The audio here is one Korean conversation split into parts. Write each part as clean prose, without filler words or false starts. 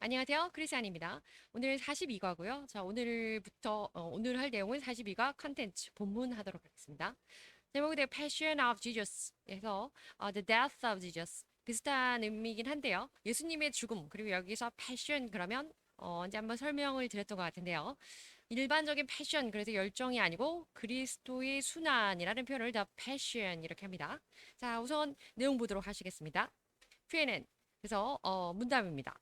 안녕하세요. 크리스안입니다. 오늘 42과고요. 자, 오늘 할 내용은 42과 컨텐츠 본문 하도록 하겠습니다. 제목이 Passion of Jesus에서 The Death of Jesus 비슷한 의미이긴 한데요. 예수님의 죽음 그리고 여기서 Passion 그러면 언제 한번 설명을 드렸던 것 같은데요. 일반적인 패션 그래서 열정이 아니고 그리스도의 순환이라는 표현을 The Passion 이렇게 합니다. 자, 우선 내용 보도록 하시겠습니다. Q&A 그래서 문답입니다.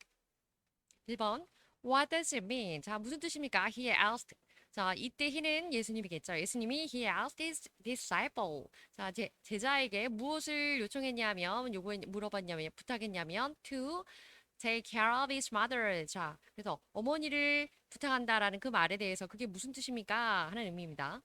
1번 What does it mean? 자, 무슨 뜻입니까? He asked. 자, 이때 he는 예수님이겠죠. 예수님이 he asked his disciple. 자, 제자에게 무엇을 요청했냐면, 물어봤냐면, 부탁했냐면 to take care of his mother. 자, 그래서 어머니를 부탁한다라는 그 말에 대해서 그게 무슨 뜻입니까? 하는 의미입니다.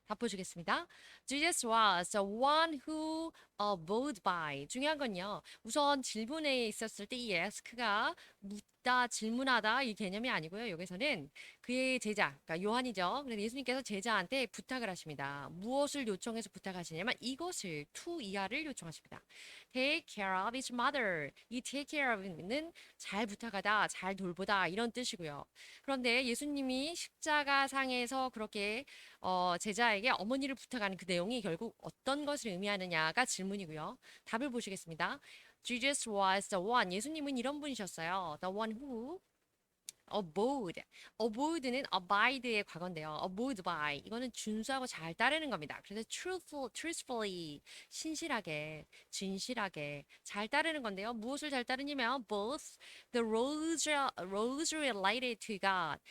답 보시겠습니다. Jesus was the one who abode by. 중요한 건요. 우선 질문에 있었을 때 이 ask가 묻다, 질문하다 이 개념이 아니고요. 여기서는 그의 제자, 그러니까 요한이죠. 그래서 예수님께서 제자한테 부탁을 하십니다. 무엇을 요청해서 부탁하시냐면 이것을 to 이하를 요청하십니다. Take care of his mother. 이 take care of는 잘 부탁하다, 잘 돌보다 이런 뜻이고요. 그런데 예수님이 십자가상에서 그렇게 제자에게 어머니를 부탁하는 그 내용이 결국 어떤 것을 의미하느냐가 질문이고요. 답을 보시겠습니다. Jesus was the one. 예수님은 이런 분이셨어요. The one who abode. abode는 abide의 과거인데요. abode by. 이거는 준수하고 잘 따르는 겁니다. 그래서 truthfully, 신실하게, 진실하게 잘 따르는 건데요. 무엇을 잘 따르냐면 both the rules related to God.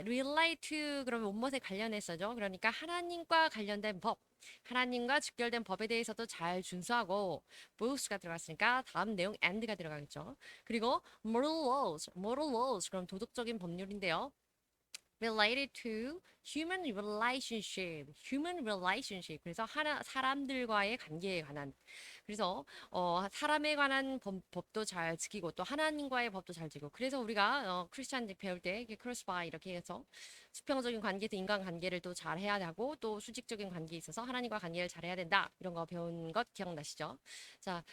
relate to 그러면 못못에 관련해서죠. 그러니까 하나님과 관련된 법. 하나님과 직결된 법에 대해서도 잘 준수하고 both가 들어갔으니까 다음 내용 and가 들어가겠죠. 그리고 moral laws 그럼 도덕적인 법률인데요. related to human relationship. 그래서 사람들과의 관계에 관한. 그래서 사람에 관한 법도 잘 지키고 또 하나님과의 법도 잘 지키고. 그래서 우리가 크리스찬 배울 때 크로스 바이 이렇게 해서 수평적인 관계에서 인간 관계를 또 잘 해야 하고 또 수직적인 관계에 있어서 하나님과 관계를 잘 해야 된다. 이런 거 배운 것 기억나시죠? 자,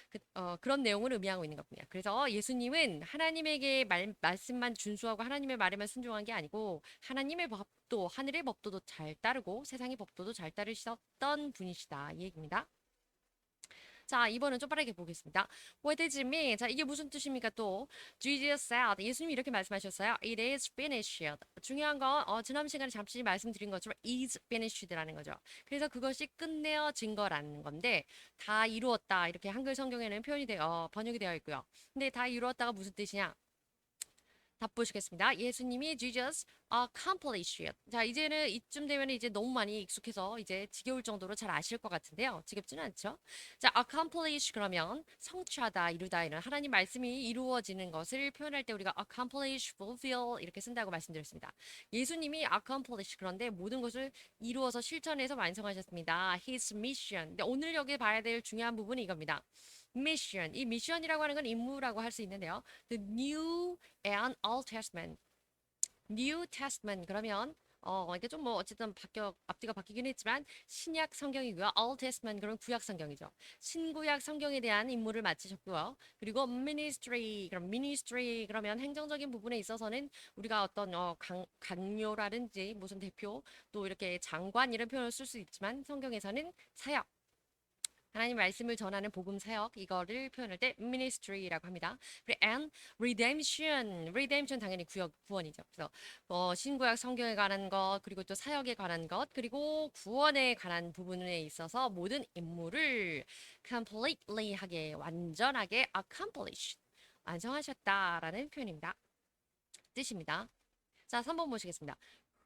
그런 내용을 의미하고 있는 겁니다. 그래서 예수님은 하나님에게 말씀만 준수하고 하나님의 말에만 순종한 게 아니고 하나님의 법도 하늘의 법도도 잘 따르고 세상의 법도도 잘 따르셨던 분이시다. 이 얘기입니다. 자, 이번은 좀 빠르게 보겠습니다. What does it mean? 자, 이게 무슨 뜻입니까 또? Jesus said. 예수님이 이렇게 말씀하셨어요. It is finished. 중요한 건 지난 시간에 잠시 말씀드린 것처럼 is finished라는 거죠. 그래서 그것이 끝내어진 거라는 건데 다 이루었다. 이렇게 한글 성경에는 번역이 되어 있고요. 근데 다 이루었다가 무슨 뜻이냐? 답 보시겠습니다. 예수님이 Jesus accomplish it. 자, 이제는 이쯤 되면 이제 너무 많이 익숙해서 이제 지겨울 정도로 잘 아실 것 같은데요. 지겹지는 않죠? 자, accomplish 그러면 성취하다, 이루다 이런 하나님 말씀이 이루어지는 것을 표현할 때 우리가 accomplish, fulfill 이렇게 쓴다고 말씀드렸습니다. 예수님이 accomplish 그런데 모든 것을 이루어서 실천해서 완성하셨습니다. His mission. 근데 오늘 여기 봐야 될 중요한 부분이 이겁니다. 미션. 이 미션이라고 하는 건 임무라고 할 수 있는데요. The New and Old Testament. New Testament 그러면 이게 좀 뭐 어쨌든 앞뒤가 바뀌긴 했지만 신약 성경이고요. Old Testament 그러면 구약 성경이죠. 신구약 성경에 대한 임무를 마치셨고요. 그리고 ministry 그러면 행정적인 부분에 있어서는 우리가 어떤 강요라든지 무슨 대표 또 이렇게 장관 이런 표현을 쓸 수 있지만 성경에서는 사역 하나님 말씀을 전하는 복음 사역 이거를 표현할 때 ministry라고 합니다. 그리고 and redemption 당연히 구원이죠. 그래서 신구약 성경에 관한 것 그리고 또 사역에 관한 것 그리고 구원에 관한 부분에 있어서 모든 임무를 completely 하게 완전하게 accomplish 완성하셨다라는 표현입니다. 뜻입니다. 자, 3번 보시겠습니다.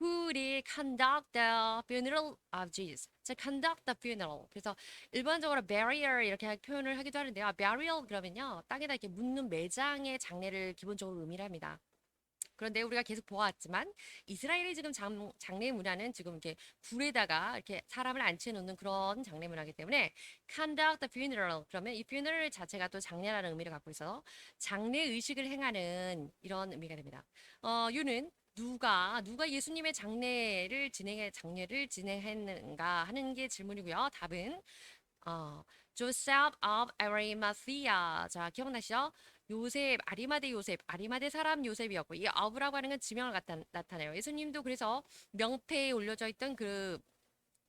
Who did conduct the funeral of Jesus? 자, conduct the funeral. 그래서 일반적으로 burial 이렇게 표현을 하기도 하는데요. burial 그러면요. 땅에다 이렇게 묻는 매장의 장례를 기본적으로 의미를 합니다. 그런데 우리가 계속 보아왔지만 이스라엘의 지금 장례 문화는 지금 이렇게 굴에다가 이렇게 사람을 앉혀놓는 그런 장례 문화이기 때문에 conduct the funeral 그러면 이 funeral 자체가 또 장례라는 의미를 갖고 있어서 장례 의식을 행하는 이런 의미가 됩니다. 유는 누가 예수님의 장례를 진행했는가 하는 게 질문이고요. 답은 Joseph of Arimathea. 자, 기억나시죠? 요셉, 아리마대 요셉, 아리마대 사람 요셉이었고, 이 어브라고 하는 건 지명을 나타내요. 예수님도 그래서 명패에 올려져 있던 그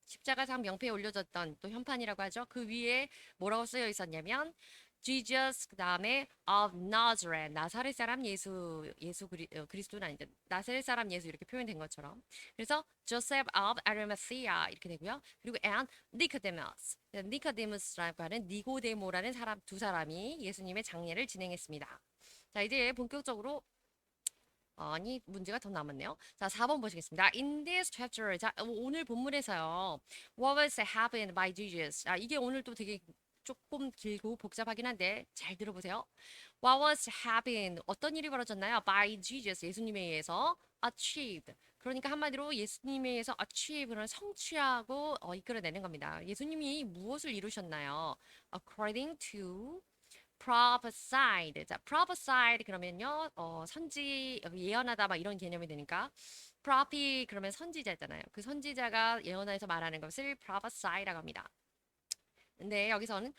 십자가상 명패에 올려졌던 또 현판이라고 하죠. 그 위에 뭐라고 쓰여 있었냐면 Jesus 그다음에 of Nazareth 나사렛 사람 그리스도는 아닌데 나사렛 사람 예수 이렇게 표현된 것처럼 그래서 Joseph of Arimathea 이렇게 되고요. 그리고 and Nicodemus 니코데무스라고 하는 니고데모라는 사람 두 사람이 예수님의 장례를 진행했습니다. 자 이제 본격적으로 아니, 문제가 더 남았네요. 자, 4번 보시겠습니다. In this chapter, 자, 오늘 본문에서요. What was happened by Jesus? 자, 이게 오늘 또 되게 조금 길고 복잡하긴 한데 잘 들어보세요. What was happened? 어떤 일이 벌어졌나요? By Jesus, 예수님에 의해서 achieved. 그러니까 한마디로 예수님에 의해서 achieve는 성취하고 이끌어내는 겁니다. 예수님이 무엇을 이루셨나요? According to prophesied. 자, prophesied 그러면요, 선지, 예언하다 막 이런 개념이 되니까 prophet 그러면 선지자잖아요. 그 선지자가 예언해서 말하는 것을 prophesied라고 합니다. 근데 여기서는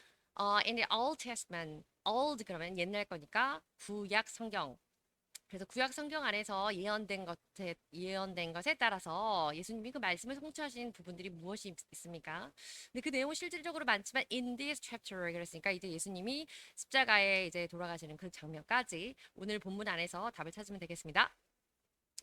in the Old Testament, old 그러면 옛날 거니까 구약 성경. 그래서 구약 성경 안에서 예언된 것에 따라서 예수님이 그 말씀을 성취하신 부분들이 무엇이 있습니까? 근데 그 내용은 실질적으로 많지만 in this chapter 그랬으니까 이제 예수님이 십자가에 이제 돌아가시는 그 장면까지 오늘 본문 안에서 답을 찾으면 되겠습니다.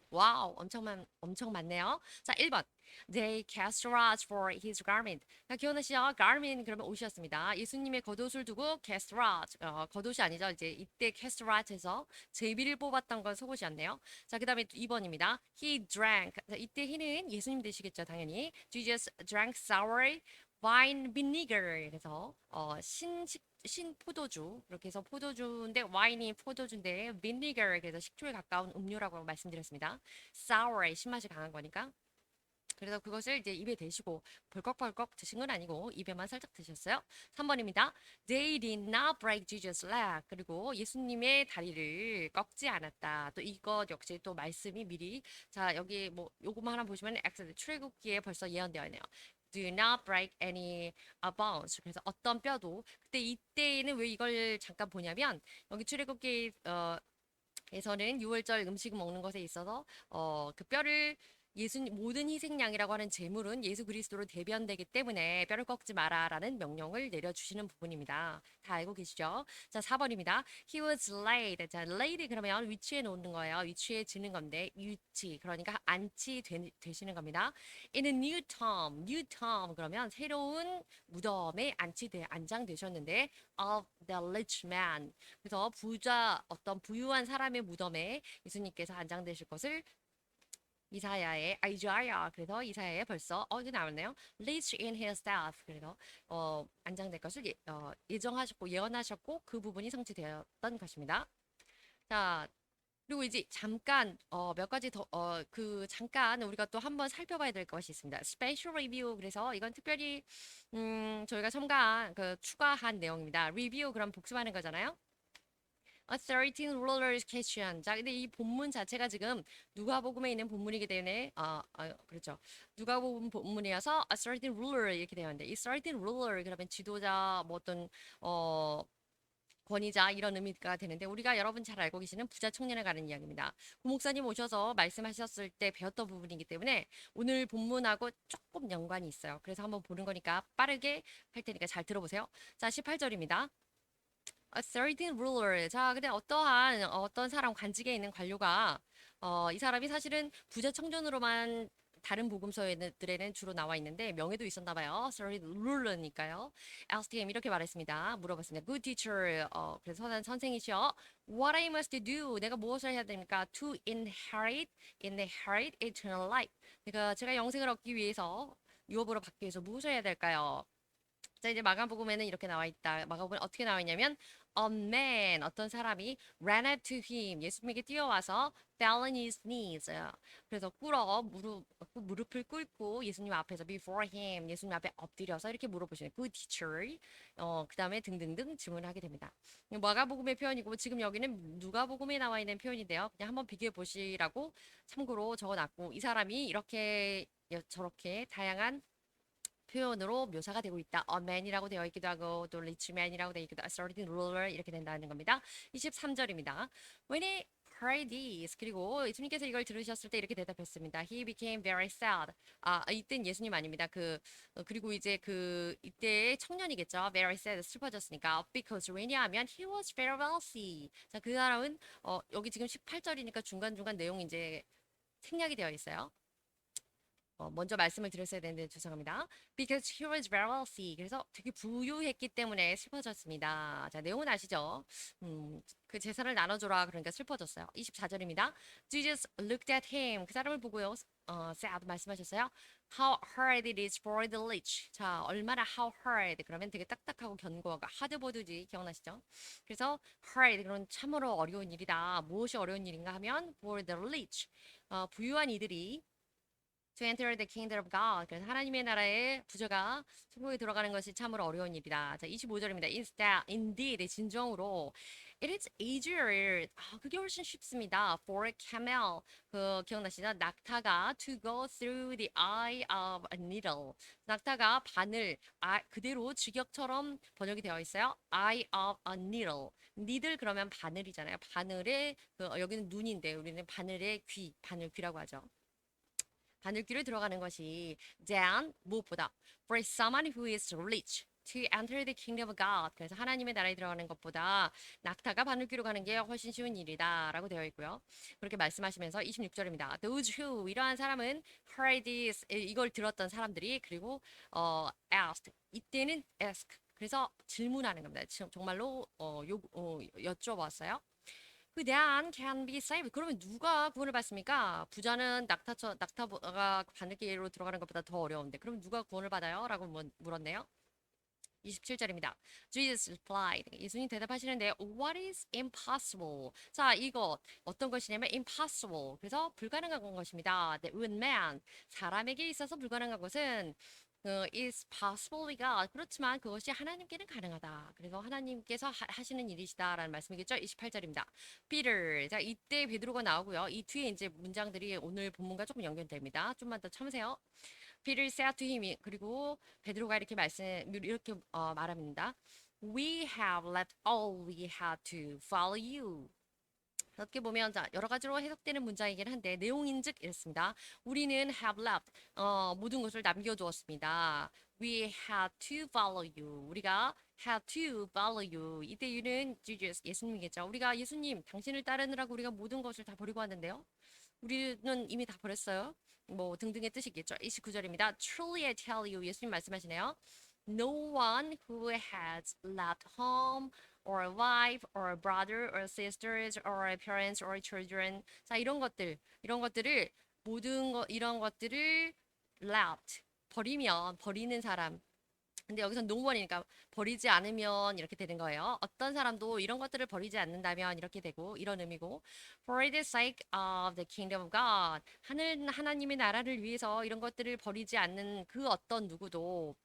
와우, 엄청 많네요. 자, 1번. They cast lots for his garment. 자, 기억나시죠? garment 그러면 옷이었습니다. 예수님의 겉옷을 두고 cast lots. 겉옷이 아니죠. 이제 이때 cast lots에서 제비를 뽑았던 건 속옷이었네요. 자, 그 다음에 2번입니다. He drank. 자, 이때 he는 예수님 되시겠죠, 당연히. Jesus drank sour wine vinegar. 그래서 신 포도주 그렇게 해서 포도주인데 와인이 포도주인데 비니거 그래서 식초에 가까운 음료라고 말씀드렸습니다. sour 신맛이 강한 거니까. 그래서 그것을 이제 입에 대시고 벌컥벌컥 드신 건 아니고 입에만 살짝 드셨어요. 3번입니다. They did not break Jesus' leg. 그리고 예수님의 다리를 꺾지 않았다. 또 이것 역시 또 말씀이 미리 자 여기 뭐 요거만 하나 보시면 엑소드 출애굽기에 벌써 예언되어 있네요. Do not break any bones. 그래서 어떤 뼈도 그때 이때에는 왜 이걸 잠깐 보냐면 여기 출애굽기 에서는 6월절 음식 먹는 것에 있어서 그 뼈를 예수님 모든 희생양이라고 하는 제물은 예수 그리스도로 대변되기 때문에 뼈를 꺾지 마라라는 명령을 내려주시는 부분입니다. 다 알고 계시죠? 자, 4번입니다. He was laid. 자, laid 그러면 위치해 놓는 거예요. 위치해지는 건데 위치 그러니까 되시는 겁니다. In a new tomb. new tomb 그러면 새로운 무덤에 안장되셨는데 of the rich man. 그래서 어떤 부유한 사람의 무덤에 예수님께서 안장되실 것을 이사야의 아이자야 그래서 이사야에 벌써 이게 나왔네요. Rich in his death 그래서 안장될 것을 예정하셨고 예언하셨고 그 부분이 성취되었던 것입니다. 자 그리고 이제 잠깐 몇 가지 더 그 잠깐 우리가 또 한번 살펴봐야 될 것이 있습니다. Special review 그래서 이건 특별히 저희가 추가한 내용입니다. Review 그럼 복습하는 거잖아요. A 13 rulers question. 자, 근데 이 본문 자체가 지금 누가복음에 있는 본문이기 때문에 그렇죠. 누가복음 본문이어서 a 13 ruler 이렇게 되어 있는데 이 13 ruler 그러면 지도자 뭐 어떤 권위자 이런 의미가 되는데 우리가 여러분 잘 알고 계시는 부자 청년에 관한 이야기입니다. 고 목사님 오셔서 말씀하셨을 때 배웠던 부분이기 때문에 오늘 본문하고 조금 연관이 있어요. 그래서 한번 보는 거니까 빠르게 할 테니까 잘 들어보세요. 자, 18절입니다. A certain ruler. 자, 근데 어떤 사람 관직에 있는 관료가 이 사람이 사실은 부자 청년으로만 다른 복음서들에는 주로 나와 있는데 명예도 있었나 봐요. certain ruler니까요. LSTM 이렇게 말했습니다. 물어봤습니다. Good teacher. 그래서 선생이시여. What I must do. 내가 무엇을 해야 됩니까? To inherit eternal life. 그러니까 제가 영생을 얻기 위해서 유업으로 받기 위해서 무엇을 해야 될까요? 자, 이제 마가복음에는 이렇게 나와 있다. 마가복음은 어떻게 나와 있냐면 a man 어떤 사람이 ran up to him 예수님에게 뛰어와서 fell on his knees 그래서 무릎을 꿇고 예수님 앞에서 before him 예수님 앞에 엎드려서 이렇게 물어보시는 good teacher 그다음에 등등등 질문을 하게 됩니다. 마가복음의 표현이고 지금 여기는 누가복음에 나와 있는 표현인데요. 그냥 한번 비교해 보시라고 참고로 적어놨고 이 사람이 이렇게 저렇게 다양한 표현으로 묘사가 되고 있다. A man이라고 되어 있기도 하고 또 rich man이라고 되어 있기도 하고 a certain ruler 이렇게 된다는 겁니다. 23절입니다. When he heard this 그리고 예수님께서 이걸 들으셨을 때 이렇게 대답했습니다. He became very sad. 이땐 예수님 아닙니다. 그리고 이제 이때의 청년이겠죠. Very sad 슬퍼졌으니까 because 왜냐하면 he was very wealthy. 자, 그 사람은 여기 지금 18절이니까 중간중간 내용이 이제 생략이 되어 있어요. 먼저 말씀을 드렸어야 되는데 죄송합니다. Because he was very wealthy. 그래서 되게 부유했기 때문에 슬퍼졌습니다. 자, 내용은 아시죠? 그 재산을 나눠줘라. 그러니까 슬퍼졌어요. 24절입니다. Jesus looked at him. 그 사람을 보고요. sad 말씀하셨어요. How hard it is for the rich. 자, 얼마나 how hard. 그러면 되게 딱딱하고 견고하고 하드보드지 기억나시죠? 그래서 hard 그런 참으로 어려운 일이다. 무엇이 어려운 일인가 하면 for the rich. 부유한 이들이 To enter the kingdom of God. 그래서 하나님의 나라의 부자가 천국에 들어가는 것이 참으로 어려운 일이다. 자, 25절입니다. Indeed, 진정으로 it is easier. 그게 훨씬 쉽습니다. For a camel. 기억나시죠? 낙타가 to go through the eye of a needle. 낙타가 바늘, 그대로 직역처럼 번역이 되어 있어요. Eye of a needle. needle 그러면 바늘이잖아요. 바늘의 여기는 눈인데 우리는 바늘의 귀, 바늘귀라고 하죠. 바늘귀를 들어가는 것이 than 무엇보다 for someone who is rich to enter the kingdom of God. 그래서 하나님의 나라에 들어가는 것보다 낙타가 바늘귀로 가는 게 훨씬 쉬운 일이다라고 되어 있고요. 그렇게 말씀하시면서 26절입니다. Those who 이러한 사람은 heard this 이걸 들었던 사람들이 그리고 asked 이때는 ask 그래서 질문하는 겁니다. 정말로 여쭤봤어요. 그 대한 can be saved. 그러면 누가 구원을 받습니까? 부자는 낙타가 바늘기로 들어가는 것보다 더 어려운데 그럼 누가 구원을 받아요? 라고 물었네요. 27절입니다. Jesus replied. 예수님 대답하시는데 What is impossible? 자, 이거 어떤 것이냐면 impossible. 그래서 불가능한 것입니다. That with man, 사람에게 있어서 불가능한 것은 is possible with God. 그렇지만 그것이 하나님께는 가능하다. 그래서 하나님께서 하시는 일이시다라는 말씀이겠죠. 28절입니다. Peter. 자, 이때 베드로가 나오고요. 이 뒤에 이제 문장들이 오늘 본문과 조금 연결됩니다. 좀만 더 참으세요. Peter said to him. 그리고 베드로가 이렇게 말합니다. We have left all we had to follow you. 어떻게 보면 자 여러 가지로 해석되는 문장이긴 한데 내용인즉 이렇습니다. 우리는 have left 모든 것을 남겨두었습니다. We had to follow you. 우리가 had to follow you. 이때 you는 Jesus 예수님이겠죠. 우리가 예수님 당신을 따르느라고 우리가 모든 것을 다 버리고 왔는데요. 우리는 이미 다 버렸어요. 뭐 등등의 뜻이겠죠. 29절입니다. Truly I tell you 예수님 말씀하시네요. No one who has left home or a wife or a brother or sisters or a parents or children 자 이런 것들을 이런 것들을 left 버리는 사람 근데 여기서 no one이니까 버리지 않으면 이렇게 되는 거예요. 어떤 사람도 이런 것들을 버리지 않는다면 이렇게 되고 이런 의미고 for the sake of the kingdom of God 하나님의 나라를 위해서 이런 것들을 버리지 않는 그 어떤 누구도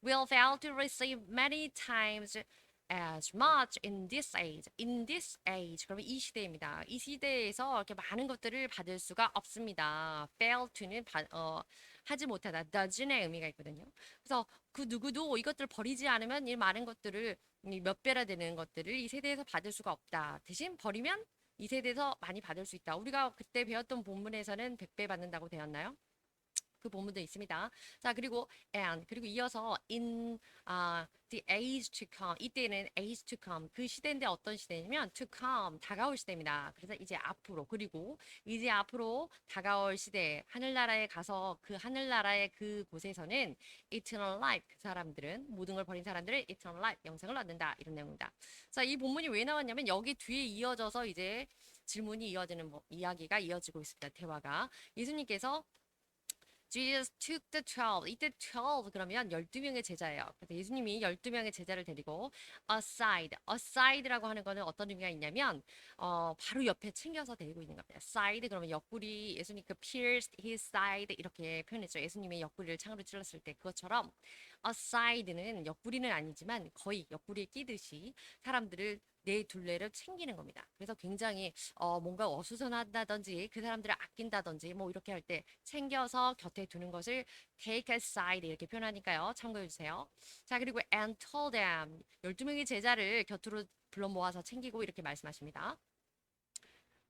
will fail to receive many times as much in this age. In this age. 그러면 이 시대입니다. 이 시대에서 이렇게 많은 것들을 받을 수가 없습니다. fail to는 하지 못하다. doesn't 의미가 있거든요. 그래서 그 누구도 이것들을 버리지 않으면 이 많은 것들을 몇 배나 되는 것들을 이 세대에서 받을 수가 없다. 대신 버리면 이 세대에서 많이 받을 수 있다. 우리가 그때 배웠던 본문에서는 100배 받는다고 되었나요? 그 본문도 있습니다. 자, 그리고 이어서 in the age to come. 이때는 age to come. 그 시대인데 어떤 시대냐면 to come 다가올 시대입니다. 그래서 이제 앞으로 그리고 이제 앞으로 다가올 시대 하늘나라에 가서 그 하늘나라의 그 곳에서는 eternal life 그 사람들은 모든 걸 버린 사람들은 eternal life 영생을 얻는다 이런 내용입니다. 자, 이 본문이 왜 나왔냐면 여기 뒤에 이어져서 이제 질문이 이어지는 이야기가 이어지고 있습니다. 대화가 예수님께서 Jesus took the 12. 이때 12 그러면 12명의 제자예요. 그래서 예수님이 12명의 제자를 데리고 aside라고 하는 거는 어떤 의미가 있냐면 바로 옆에 챙겨서 데리고 있는 겁니다. side 그러면 옆구리 예수님 pierced his side 이렇게 표현했죠. 예수님의 옆구리를 창으로 찔렀을 때 그것처럼 aside는 옆구리는 아니지만 거의 옆구리에 끼듯이 사람들을 내 둘레를 챙기는 겁니다. 그래서 굉장히 뭔가 어수선하다든지 그 사람들을 아낀다든지 뭐 이렇게 할 때 챙겨서 곁에 두는 것을 take aside 이렇게 표현하니까요. 참고해 주세요. 자, 그리고 and told them 12명의 제자를 곁으로 불러 모아서 챙기고 이렇게 말씀하십니다.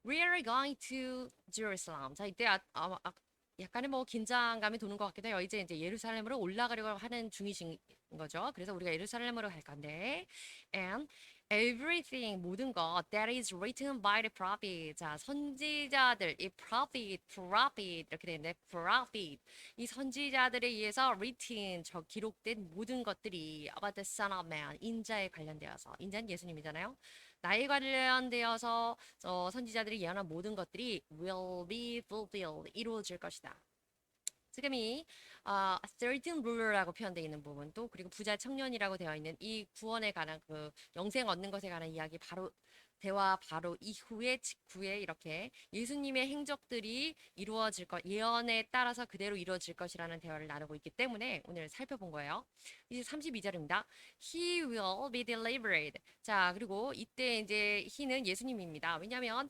We are going to Jerusalem. 자, 이때 약간의 뭐 긴장감이 도는 것 같기도 해요. 이제 예루살렘으로 올라가려고 하는 중이신 거죠. 그래서 우리가 예루살렘으로 갈 건데, and everything 모든 것 that is written by the prophet. 자, 선지자들 이 prophet 이렇게 되는데 prophet 이 선지자들에 의해서 written 저 기록된 모든 것들이 about the Son of Man 인자에 관련되어서 인자는 예수님이잖아요. 나에 관련되어서 선지자들이 예언한 모든 것들이 will be fulfilled 이루어질 것이다. 지금 이 13 ruler라고 표현되어 있는 부분도 그리고 부자 청년이라고 되어 있는 이 구원에 관한 그 영생 얻는 것에 관한 이야기 바로 대화 바로 이후에 직후에 이렇게 예수님의 행적들이 이루어질 것 예언에 따라서 그대로 이루어질 것이라는 대화를 나누고 있기 때문에 오늘 살펴본 거예요. 이제 32절입니다. He will be delivered. 자, 그리고 이때 이제 he는 예수님입니다. 왜냐하면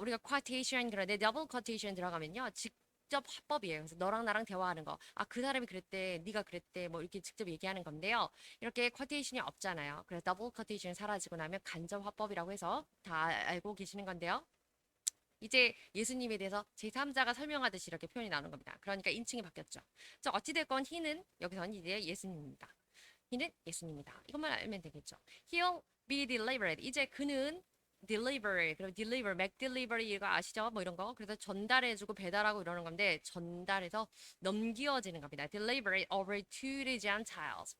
우리가 quotation 그런데 double quotation 들어가면요. 직접 화법이에요. 그래서 너랑 나랑 대화하는 거. 아, 그 사람이 그랬대. 네가 그랬대. 뭐 이렇게 직접 얘기하는 건데요. 이렇게 쿼테이션이 없잖아요. 그래서 더블 쿼테이션이 사라지고 나면 간접 화법이라고 해서 다 알고 계시는 건데요. 이제 예수님에 대해서 제3자가 설명하듯이 이렇게 표현이 나오는 겁니다. 그러니까 인칭이 바뀌었죠. 자, 어찌됐건 he는 여기서는 이제 예수님입니다. he는 예수님이다. 이것만 알면 되겠죠. He'll be delivered. 이제 그는 deliver, 그리고 deliver, make delivery 이거 아시죠? 뭐 이런 거. 그래서 전달해주고 배달하고 이러는 건데 전달해서 넘겨지는 겁니다. deliver it over to the Gentiles.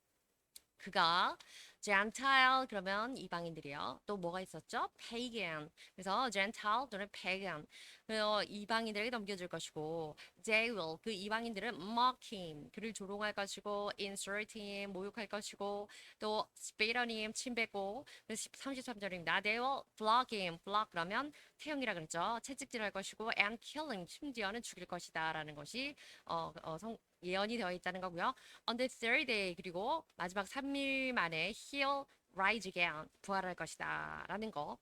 그가 Gentile 그러면 이방인들이요. 또 뭐가 있었죠? Pagan. 그래서 Gentile 또는 Pagan. 그래서 이방인들에게 넘겨줄 것이고 they will 그 이방인들은 mock him 그를 조롱할 것이고 insult him 모욕할 것이고 또 spit on him 침 뱉고 그래서 33절입니다. They will flog him. flog 그러면 태형이라 그랬죠. 채찍질할 것이고 and kill him 심지어는 죽일 것이다라는 것이 예언이 되어 있다는 거고요. On the third day 그리고 마지막 3일 만에 he'll rise again 부활할 것이다 라는 거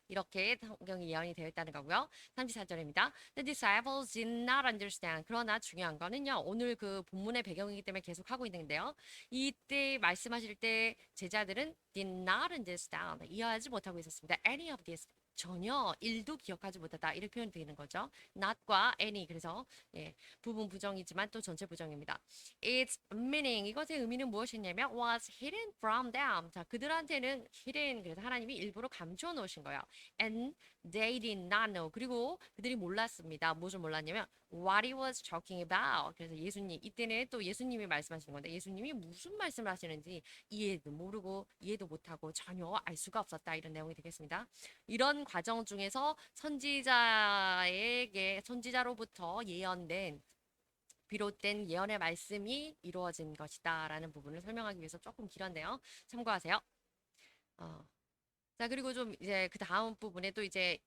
이렇게 성경이 예언이 되어 있다는 거고요. 34절입니다. The disciples did not understand. 그러나 중요한 거는요. 오늘 그 본문의 배경이기 때문에 계속 하고 있는데요. 이때 말씀하실 때 제자들은 did not understand. 이해하지 못하고 있었습니다. Any of this. 전혀 일도 기억하지 못하다 이렇게 표현이 되는 거죠. not과 any 그래서 예, 부분 부정이지만 또 전체 부정입니다. Its meaning 이것의 의미는 무엇이냐면 was hidden from them. 자 그들한테는 hidden 그래서 하나님이 일부러 감춰 놓으신 거예요. And they did not know. 그리고 그들이 몰랐습니다. 무엇을 몰랐냐면 what he was talking about. 그래서 예수님 이때는 또 예수님이 말씀하시는 건데 예수님이 무슨 말씀을 하시는지 이해도 모르고 이해도 못하고 전혀 알 수가 없었다 이런 내용이 되겠습니다. 이런 과정 중에서 선지자로부터 예언된 비롯된 예언의 말씀이 이루어진 것이다라는 부분을 설명하기 위해서 조금 길었네요. 참고하세요. 어, 자, 그리고 좀 이제 그 다음 부분에 또 이제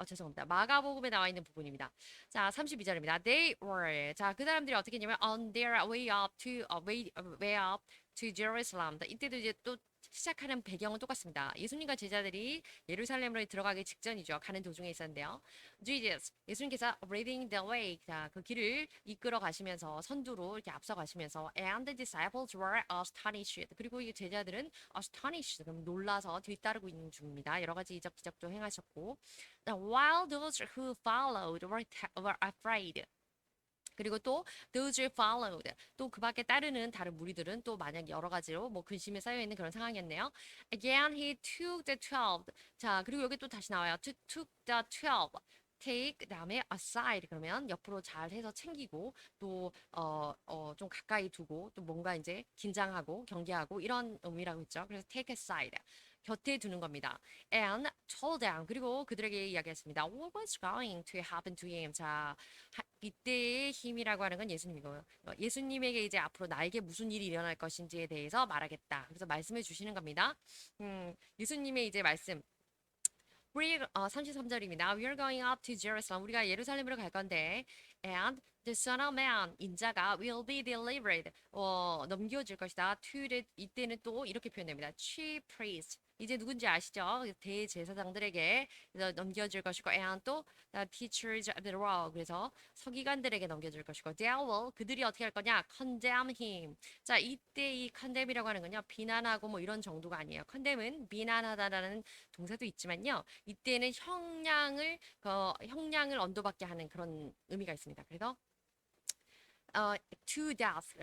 죄송합니다. 마가복음에 나와 있는 부분입니다. 자, 32절입니다. They were 자, 그 사람들이 어떻게 했냐면 on their way up to Jerusalem. 이때도 이제 또 시작하는 배경은 똑같습니다. 예수님과 제자들이 예루살렘으로 들어가기 직전이죠. 가는 도중에 있었는데요. Jesus, 예수님께서 leading the way, 자, 그 길을 이끌어 가시면서 선두로 이렇게 앞서 가시면서 and the disciples were astonished. 그리고 이 제자들은 astonished, 그럼 놀라서 뒤따르고 있는 중입니다. 여러 가지 이적 기적도 행하셨고, while those who followed were afraid. 그리고 또 those who followed 또 그 밖에 따르는 다른 무리들은 또 만약 여러 가지로 뭐 근심에 쌓여 있는 그런 상황이었네요. Again he took the 12. 자, 그리고 여기 또 다시 나와요. took the 12. take 그다음에 aside 그러면 옆으로 잘 해서 챙기고 또 좀 가까이 두고 또 뭔가 이제 긴장하고 경계하고 이런 의미라고 했죠. 그래서 take aside 곁에 두는 겁니다. And told them 그리고 그들에게 이야기했습니다. What was going to happen to him? 자, 이때의 힘이라고 하는 건 예수님이고요. 예수님에게 이제 앞으로 나에게 무슨 일이 일어날 것인지에 대해서 말하겠다. 그래서 말씀해 주시는 겁니다. 예수님의 이제 말씀. 33절입니다. We are going up to Jerusalem. 우리가 예루살렘으로 갈 건데, and the Son of Man, 인자가 will be delivered. 넘겨줄 것이다. to the, 이때는 또 이렇게 표현됩니다. Chief priest. 이제 누군지 아시죠? 대제사장들에게 넘겨줄 것이고, and 또 the teachers of the law. 그래서 서기관들에게 넘겨줄 것이고, they will 그들이 어떻게 할 거냐? condemn him. 자, 이때 이 condemn이라고 하는 건요, 비난하고 뭐 이런 정도가 아니에요. condemn은 비난하다라는 동사도 있지만요, 이때는 형량을 언도받게 하는 그런 의미가 있습니다. 그래서 to death,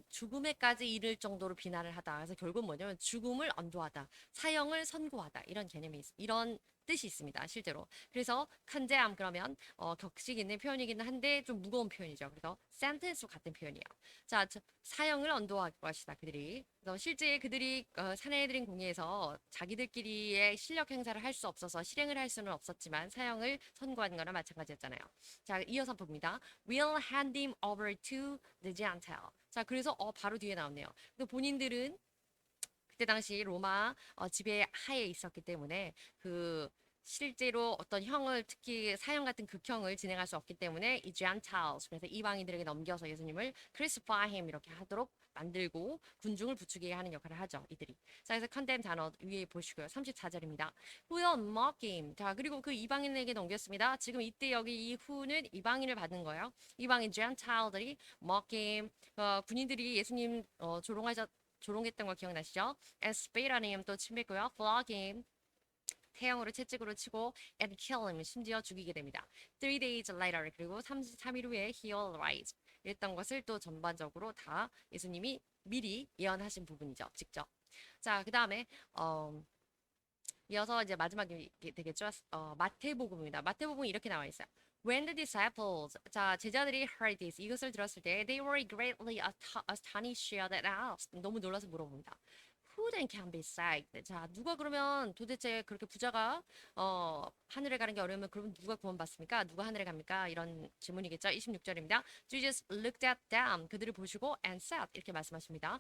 죽음에까지 이를 정도로 비난을 하다. 그래서 결국 뭐냐면 죽음을 언도하다, 사형을 선고하다 이런 이런 뜻이 있습니다. 실제로. 그래서 condemn 그러면 격식 있는 표현이기는 한데 좀 무거운 표현이죠. 그래서 sentence와 같은 표현이에요. 자, 사형을 언도할 것이다. 그들이. 그래서 실제 그들이 사내들인 공회에서 자기들끼리의 실력 행사를 할 수 없어서 실행을 할 수는 없었지만 사형을 선고한 거나 마찬가지였잖아요. 자, 이어서 봅니다. Will hand him over to the Gentile. 자, 그래서 바로 뒤에 나오네요. 근데 본인들은 그때 당시 로마 지배 하에 있었기 때문에 그 실제로 어떤 형을 특히 사형 같은 극형을 진행할 수 없기 때문에 이 Gentiles 그래서 이방인들에게 넘겨서 예수님을 crucify him 이렇게 하도록 만들고 군중을 부추기게 하는 역할을 하죠. 이들이. 자, 그래서 condemn 단어 위에 보시고요. 34절입니다. Who will mock him. 자, 그리고 그 이방인에게 넘겼습니다. 지금 이때 여기 이 who는 이방인을 받는 거예요. 이방인 Gentile들이 mock him. 군인들이 예수님 조롱했던 거 기억나시죠? And spit on him 또 침뱉고요. flog him 태형으로 채찍으로 치고 and kill him 심지어 죽이게 됩니다. 3 days later 그리고 3일 후에 he will rise 이랬던 것을 또 전반적으로 다 예수님이 미리 예언하신 부분이죠. 직접. 자, 그 다음에 이어서 이제 마지막이 되겠죠. 마태복음입니다. 마태복음이 이렇게 나와 있어요. When the disciples, 자, 제자들이 heard this, 이것을 들었을 때, they were greatly astonished and asked. 너무 놀라서 물어봅니다. Who then can be saved? 자, 누가 그러면 도대체 그렇게 부자가 하늘에 가는 게 어려우면 그러면 누가 구원받습니까? 누가 하늘에 갑니까? 이런 질문이겠죠. 26절입니다. Jesus looked at them. 그들을 보시고 and said 이렇게 말씀하십니다.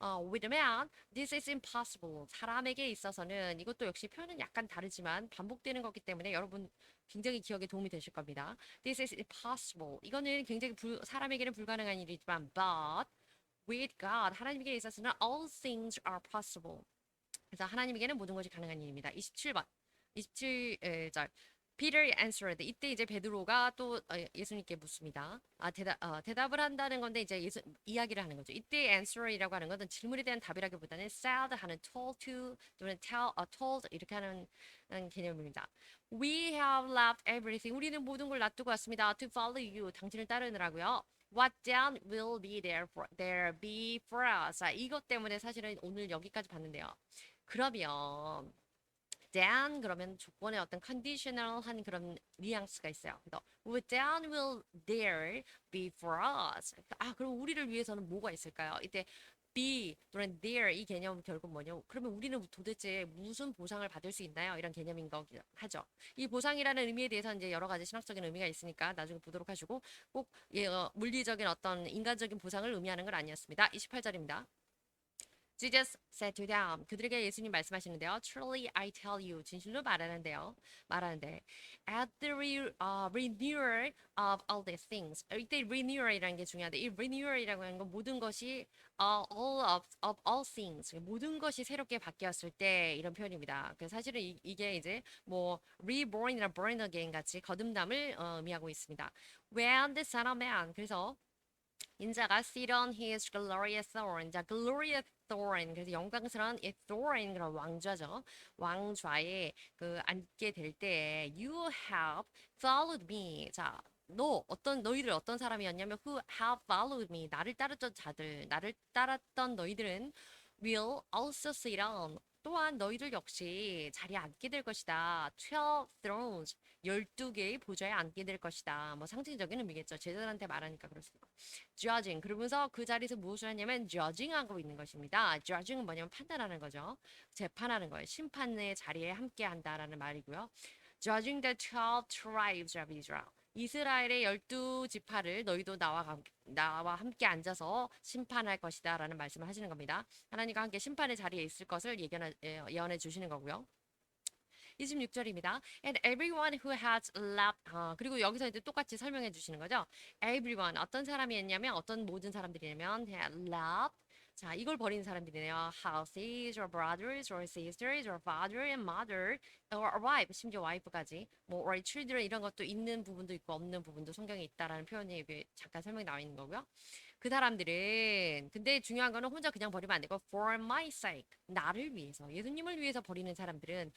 With man, this is impossible. 사람에게 있어서는 이것도 역시 표현은 약간 다르지만 반복되는 거기 때문에 여러분 굉장히 기억에 도움이 되실 겁니다. This is impossible. 이거는 굉장히 사람에게는 불가능한 일이지만, but with God, 하나님께 있어서는 all things are possible. 그래서 하나님에게는 모든 것이 가능한 일입니다. 27번, 27절. Peter answered. 이때 이제 베드로가 또 예수님께 묻습니다. 대답을 한다는 건데 이제 이야기를 하는 거죠. 이때 answer이라고 하는 것은 질문에 대한 답이라기보다는 said 하는 told to 또는 told 이렇게 하는 개념입니다. We have left everything. 우리는 모든 걸 놔두고 왔습니다. To follow you. 당신을 따르느라고요. What then will be there be for us? 자, 이것 때문에 사실은 오늘 여기까지 봤는데요. 그러면 then 그러면 조건에 어떤 conditional한 그런 뉘앙스가 있어요. 그래서 then will there be for us? 그럼 우리를 위해서는 뭐가 있을까요? 이때 be 또는 there 이 개념 결국 뭐냐? 그러면 우리는 도대체 무슨 보상을 받을 수 있나요? 이런 개념인 거 하죠. 이 보상이라는 의미에 대해서 이제 여러 가지 신학적인 의미가 있으니까 나중에 보도록 하시고 꼭 물리적인 어떤 인간적인 보상을 의미하는 건 아니었습니다. 28절입니다. Jesus said to them. 그들에게 예수님 말씀하시는데요. Truly I tell you. 진실로 말하는데 at the renewal of all these things. 이때 renewal이라는 게 중요한데 이 renewal이라고 하는 건 모든 것이 all of all things. 모든 것이 새롭게 바뀌었을 때 이런 표현입니다. 그래서 사실은 이게 이제 뭐 reborn이나 born again 같이 거듭남을 의미하고 있습니다. When the Son of Man. 그래서 인자가 sit on his glorious throne. 자, glorious throne. 그래서 영광스러운 이 throne 그런 왕좌죠. 왕좌에 그 앉게 될 때에 you have followed me. 자, 너희들 어떤 사람이었냐면 who have followed me. 나를 따랐던 너희들은 will also sit on. 또한 너희들 역시 자리에 앉게 될 것이다. 12 thrones. 12개의 보좌에 앉게 될 것이다. 뭐 상징적인 의미겠죠. 제자들한테 말하니까 그렇습니다. judging. 그러면서 그 자리에서 무엇을 하냐면 judging하고 있는 것입니다. judging은 뭐냐면 판단하는 거죠. 재판하는 거예요. 심판의 자리에 함께 한다라는 말이고요. judging the 12 tribes of Israel. 이스라엘의 12지파를 너희도 나와 함께 앉아서 심판할 것이다 라는 말씀을 하시는 겁니다. 하나님과 함께 심판의 자리에 있을 것을 예언해 주시는 거고요. 26절입니다. And everyone who has left 그리고 여기서 이제 똑같이 설명해 주시는 거죠. Everyone 어떤 사람이었냐면 어떤 모든 사람들이냐면 had left 자, 이걸 버리는 사람들이네요. Houses, or brothers, or sisters, or father and mother, or wife, 심지어 와이프까지, 뭐, or children 이런 것도 있는 부분도 있고 없는 부분도 성경에 있다라는 표현이 여기 잠깐 설명이 나와 있는 거고요. 그 사람들은 근데 중요한 거는 혼자 그냥 버리면 안 되고 for my sake 나를 위해서 예수님을 위해서 버리는 사람들은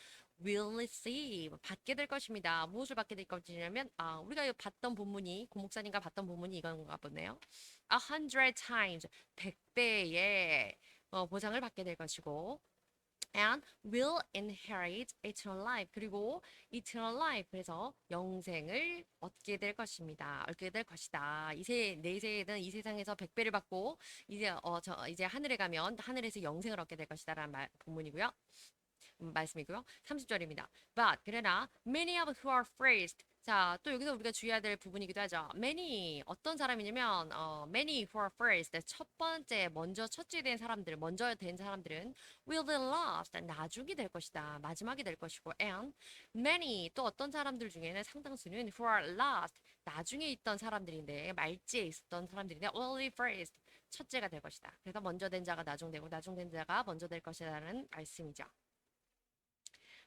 will receive 받게 될 것입니다. 무엇을 받게 될 것이냐면 우리가 봤던 본문이 고 목사님과 봤던 본문이 이건가 보네요. 100 times 100배의 보상을 받게 될 것이고 and will inherit eternal life. 그리고 eternal life 그래서 영생을 얻게 될 것입니다. 얻게 될 것이다. 내 세에는 이 세상에서 100배를 받고 이제 하늘에 가면 하늘에서 영생을 얻게 될 것이다라는 본문이고요. 말씀이고요. 30절입니다. But 그러나 many of who are first 자, 또 여기서 우리가 주의해야 될 부분이기도 하죠. many 어떤 사람이냐면 many who are first 첫 번째 먼저 첫째 된 사람들 먼저 된 사람들은 will be last 나중이 될 것이다. 마지막이 될 것이고 and many 또 어떤 사람들 중에는 상당수는 who are last 나중에 있던 사람들인데 말지에 있었던 사람들인데 will be first 첫째가 될 것이다. 그래서 먼저 된 자가 나중되고 나중된 자가 먼저 될 것이라는 말씀이죠.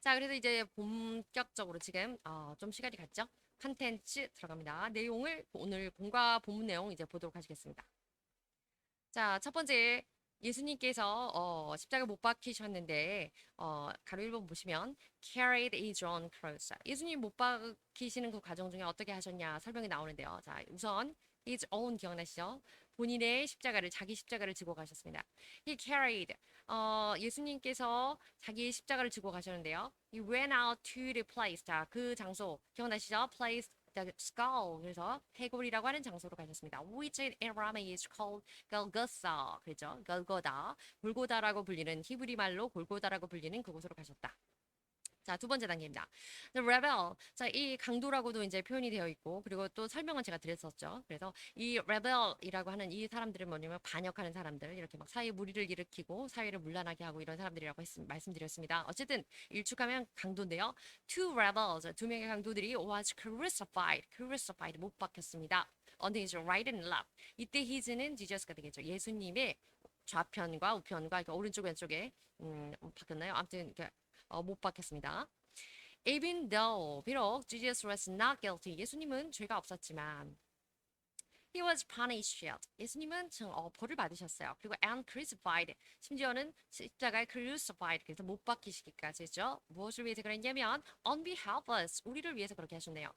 자, 그래서 이제 본격적으로 지금 좀 시간이 갔죠? 컨텐츠 들어갑니다. 내용을 오늘 본과 본문 내용 이제 보도록 하시겠습니다. 자, 첫 번째 예수님께서 십자가 못 박히셨는데 가로 1번 보시면 carried his own cross. 예수님 못 박히시는 그 과정 중에 어떻게 하셨냐 설명이 나오는데요. 자, 우선 his own 기억나시죠? 본인의 십자가를 자기 십자가를 지고 가셨습니다. He carried 예수님께서 자기의 십자가를 지고 가셨는데요. He went out to the place. 자, 그 장소 기억나시죠? Place the skull. 그래서 해골이라고 하는 장소로 가셨습니다. Which in Aramaic is called Golgotha. 그렇죠? 골고다. 골고다라고 불리는 히브리 말로 골고다라고 불리는 그곳으로 가셨다. 자, 두 번째 단계입니다. The rebel. 자, 이 강도라고도 이제 표현이 되어 있고, 그리고 또 설명은 제가 드렸었죠. 그래서 이 rebel이라고 하는 이 사람들은 뭐냐면 반역하는 사람들, 이렇게 막 사회 무리를 일으키고 사회를 문란하게 하고 이런 사람들이라고 말씀드렸습니다. 어쨌든 일축하면 강도인데요. Two rebels, 두 명의 강도들이 was crucified, crucified 못 박혔습니다. On his right and left. 이때 his는 Jesus가 되겠죠. 예수님의 좌편과 우편과 오른쪽 왼쪽에 박혔나요? 아무튼 못 박혔습니다. Even though 비록 Jesus was not guilty 예수님은 죄가 없었지만 He was punished. 예수님은 벌을 받으셨어요. 그리고 and crucified. 심지어는 십자가에 crucified. 그래서 못 박히시기까지 했죠. 무엇을 위해서 그랬냐면 on behalf of us. 우리를 위해서 그렇게 하셨네요.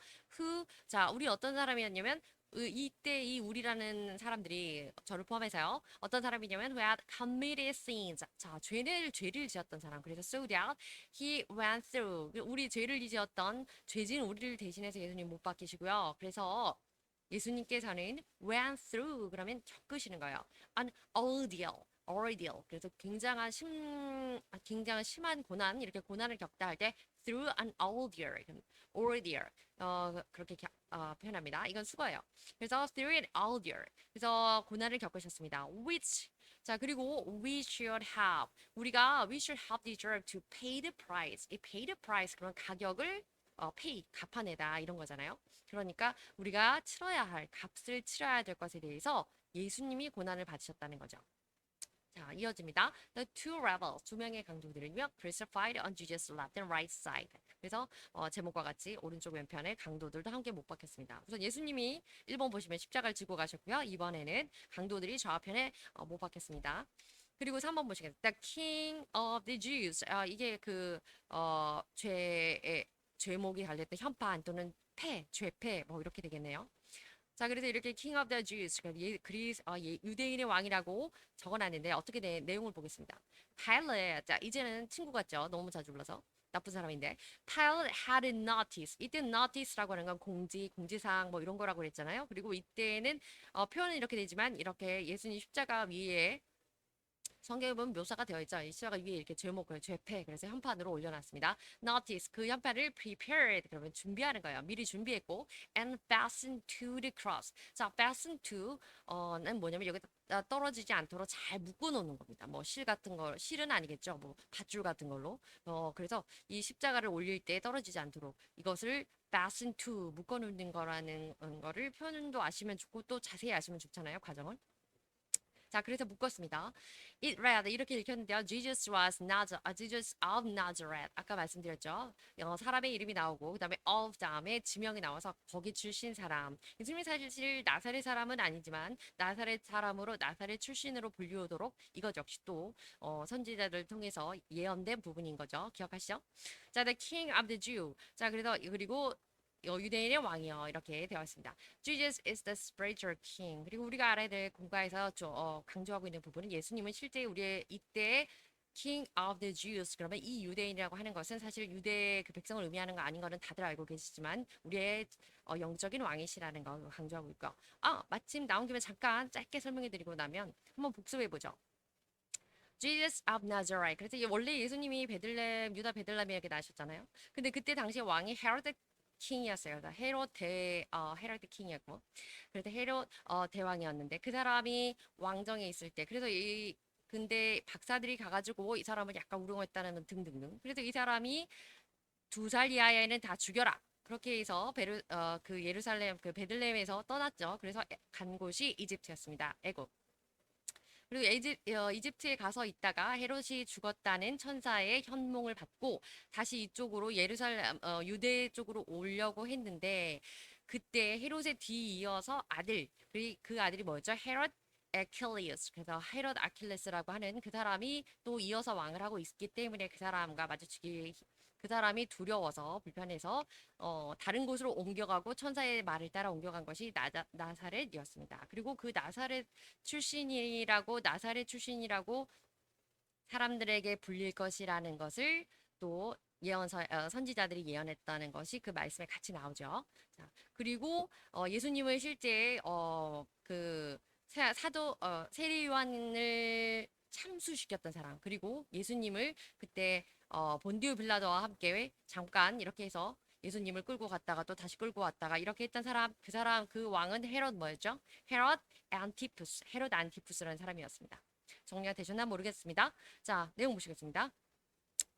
자, 우리 어떤 사람이었냐면 이때 이 우리라는 사람들이 저를 포함해서요. 어떤 사람이냐면 who had committed sins. 자, 죄를 지었던 사람. 그래서 so that he went through. 우리 죄를 지었던 죄진 우리를 대신해서 예수님 못 박히시고요. 그래서 예수님께서는 went through 그러면 겪으시는 거예요. an ordeal. 그래서 굉장한 심한 고난 이렇게 고난을 겪다 할 때 through an ordeal 그렇게 표현합니다. 이건 수거예요. 그래서 through an ordeal 그래서 고난을 겪으셨습니다. which 자 그리고 we should have deserved to pay the price. 이 pay the price 그런 가격을 pay 갚아내다 이런 거잖아요. 그러니까 우리가 값을 치러야 될 것에 대해서 예수님이 고난을 받으셨다는 거죠. 자, 이어집니다. The two rebels, 두 명의 강도들은요, crucified on Jesus' left and right side. 그래서 제목과 같이 오른쪽 왼편에 강도들도 함께 못 박혔습니다. 우선 예수님이 1번 보시면 십자가를 지고 가셨고요. 2번에는 강도들이 좌편에 못 박혔습니다. 그리고 3번 보시겠습니다. The King of the Jews. 이게 죄목이 달렸던 현판 또는 죄패 뭐 이렇게 되겠네요. 자, 그래서 이렇게 King of the Jews, 유대인의 왕이라고 적어놨는데 어떻게 내용을 보겠습니다. Pilate, 자 이제는 친구 같죠? 너무 자주 불러서 나쁜 사람인데 Pilate had notice. 이때 notice라고 하는 건 공지사항 뭐 이런 거라고 그랬잖아요. 그리고 이때는 표현은 이렇게 되지만 이렇게 예수님 십자가 위에 성경에 보면 묘사가 되어 있죠. 이 십자가 위에 이렇게 죄패 그래서 현판으로 올려놨습니다. Notice 그 현판을 prepared 그러면 준비하는 거예요. 미리 준비했고 and fastened to the cross. 자, fastened to는 뭐냐면 여기다 떨어지지 않도록 잘 묶어놓는 겁니다. 뭐 실은 아니겠죠. 뭐 밧줄 같은 걸로. 그래서 이 십자가를 올릴 때 떨어지지 않도록 이것을 fasten to 묶어놓는 거라는 거를 표현도 아시면 좋고 또 자세히 아시면 좋잖아요. 과정을. 자, 그래서 묶었습니다. It read 이렇게 읽혔는데요. Jesus of Nazareth. 아까 말씀드렸죠. 사람의 이름이 나오고 그다음에 of 다음에 지명이 나와서 거기 출신 사람. 예수님이 사실 나사렛 사람은 아니지만 나사렛 사람으로 나사렛 출신으로 불리우도록 이것 역시 또 선지자들을 통해서 예언된 부분인 거죠. 기억하시죠? 자, the King of the Jew. 자, 그리고 유대인의 왕이요 이렇게 되어 있습니다. Jesus is the spiritual king. 그리고 우리가 알아야 될 공과에서 강조하고 있는 부분은 예수님은 실제 우리의 이때 King of the Jews. 그러면 이 유대인이라고 하는 것은 사실 유대 그 백성을 의미하는 거 아닌 거는 다들 알고 계시지만 우리의 영적인 왕이시라는 거 강조하고 있고. 마침 나온 김에 잠깐 짧게 설명해 드리고 나면 한번 복습해 보죠. Jesus of Nazareth. 그래서 원래 예수님이 유다 베들레헴에 나셨잖아요. 근데 그때 당시에 왕이 헤로드 킹이었어요. 헤로드 킹이었고. 그래서 헤롯 대왕이었는데 그 사람이 왕정에 있을 때 그래서 근데 박사들이 가가지고 이 사람을 약간 우롱했다는 등등등. 그래서 이 사람이 2살 이하에는 다 죽여라. 그렇게 해서 그 예루살렘 그 베들레헴에서 떠났죠. 그래서 간 곳이 이집트였습니다. 애굽. 그리고 이집트에 가서 있다가 헤롯이 죽었다는 천사의 현몽을 받고 다시 이쪽으로 유대 쪽으로 오려고 했는데 그때 헤롯의 뒤이어서 그 아들이 뭐였죠? 헤롯 아킬레우스. 그래서 헤롯 아킬레스라고 하는 그 사람이 또 이어서 왕을 하고 있기 때문에 그 사람이 두려워서 불편해서 다른 곳으로 옮겨가고 천사의 말을 따라 옮겨간 것이 나사렛이었습니다. 그리고 그 나사렛 출신이라고 사람들에게 불릴 것이라는 것을 또 선지자들이 예언했다는 것이 그 말씀에 같이 나오죠. 자, 그리고 예수님을 실제 그 세례 요한을 참수시켰던 사람 그리고 예수님을 그때 본디오 빌라도와 함께 잠깐 이렇게 해서 예수님을 끌고 갔다가 또 다시 끌고 왔다가 이렇게 했던 그 왕은 헤롯 뭐였죠? 헤롯 안티푸스라는 사람이었습니다. 정리가 되셨나 모르겠습니다. 자, 내용 보시겠습니다.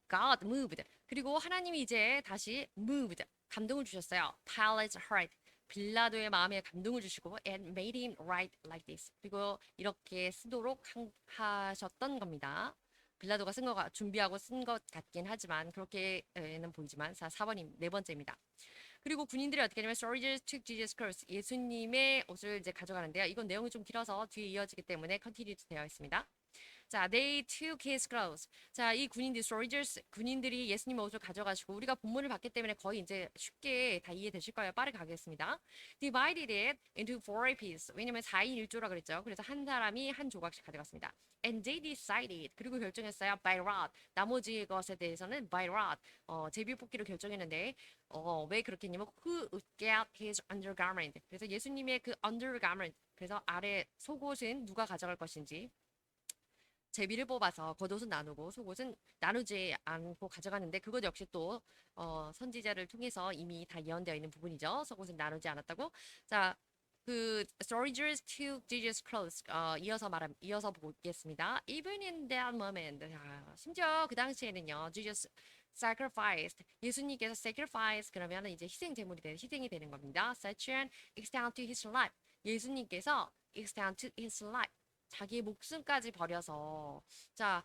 God moved. 그리고 하나님이 이제 다시 moved. 감동을 주셨어요. Pilate's heart. 빌라도의 마음에 감동을 주시고 and made him write like this. 그리고 이렇게 쓰도록 하셨던 겁니다. 빌라도가 준비하고 쓴 것 같긴 하지만 그렇게는 보이지만 4번님 네 번째입니다. 그리고 군인들이 어떻게 하냐면 soldiers took Jesus' clothes. 예수님의 옷을 이제 가져가는데요. 이건 내용이 좀 길어서 뒤에 이어지기 때문에 컨티뉴 되어 있습니다. 자, they took his clothes. 자, 이 군인들이 예수님의 옷을 가져가시고 우리가 본문을 봤기 때문에 거의 이제 쉽게 다 이해되실 거예요. 빠르게 가겠습니다. Divided it into 4 pieces. 왜냐면 4인 1조라 그랬죠. 그래서 한 사람이 한 조각씩 가져갔습니다. And they decided. 그리고 결정했어요. By lot. 나머지 것에 대해서는 by lot. 제비뽑기로 결정했는데 왜 그렇게 했냐면 who would get his undergarment. 그래서 예수님의 그 undergarment. 그래서 아래 속옷은 누가 가져갈 것인지 제비를 뽑아서 겉옷은 나누고 속옷은 나누지 않고 가져가는데 그것 역시 또 선지자를 통해서 이미 다 예언되어 있는 부분이죠. 속옷은 나누지 않았다고. 자, 그 soldiers took Jesus' clothes. 이어서 보겠습니다. Even in that moment. 자, 심지어 그 당시에는요. Jesus sacrificed. 예수님께서 sacrifice 그러면 이제 희생이 되는 겁니다. Such an extent to his life. 예수님께서 extent to his life. 자기의 목숨까지 버려서 자,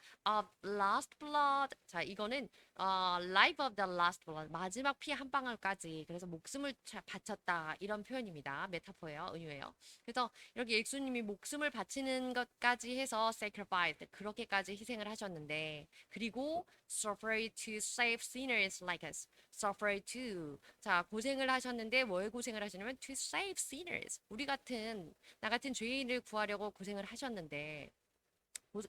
last blood. 자, 이거는 life of the last blood. 마지막 피 한 방울까지. 그래서 목숨을 바쳤다. 이런 표현입니다. 메타포예요. 은유예요. 그래서 이렇게 예수님이 목숨을 바치는 것까지 해서 sacrifice. 그렇게까지 희생을 하셨는데 그리고 suffer to save sinners like us. suffer to. 자, 고생을 하셨는데 뭘 고생을 하시냐면 to save sinners. 나 같은 죄인을 구하려고 고생을 하셨는데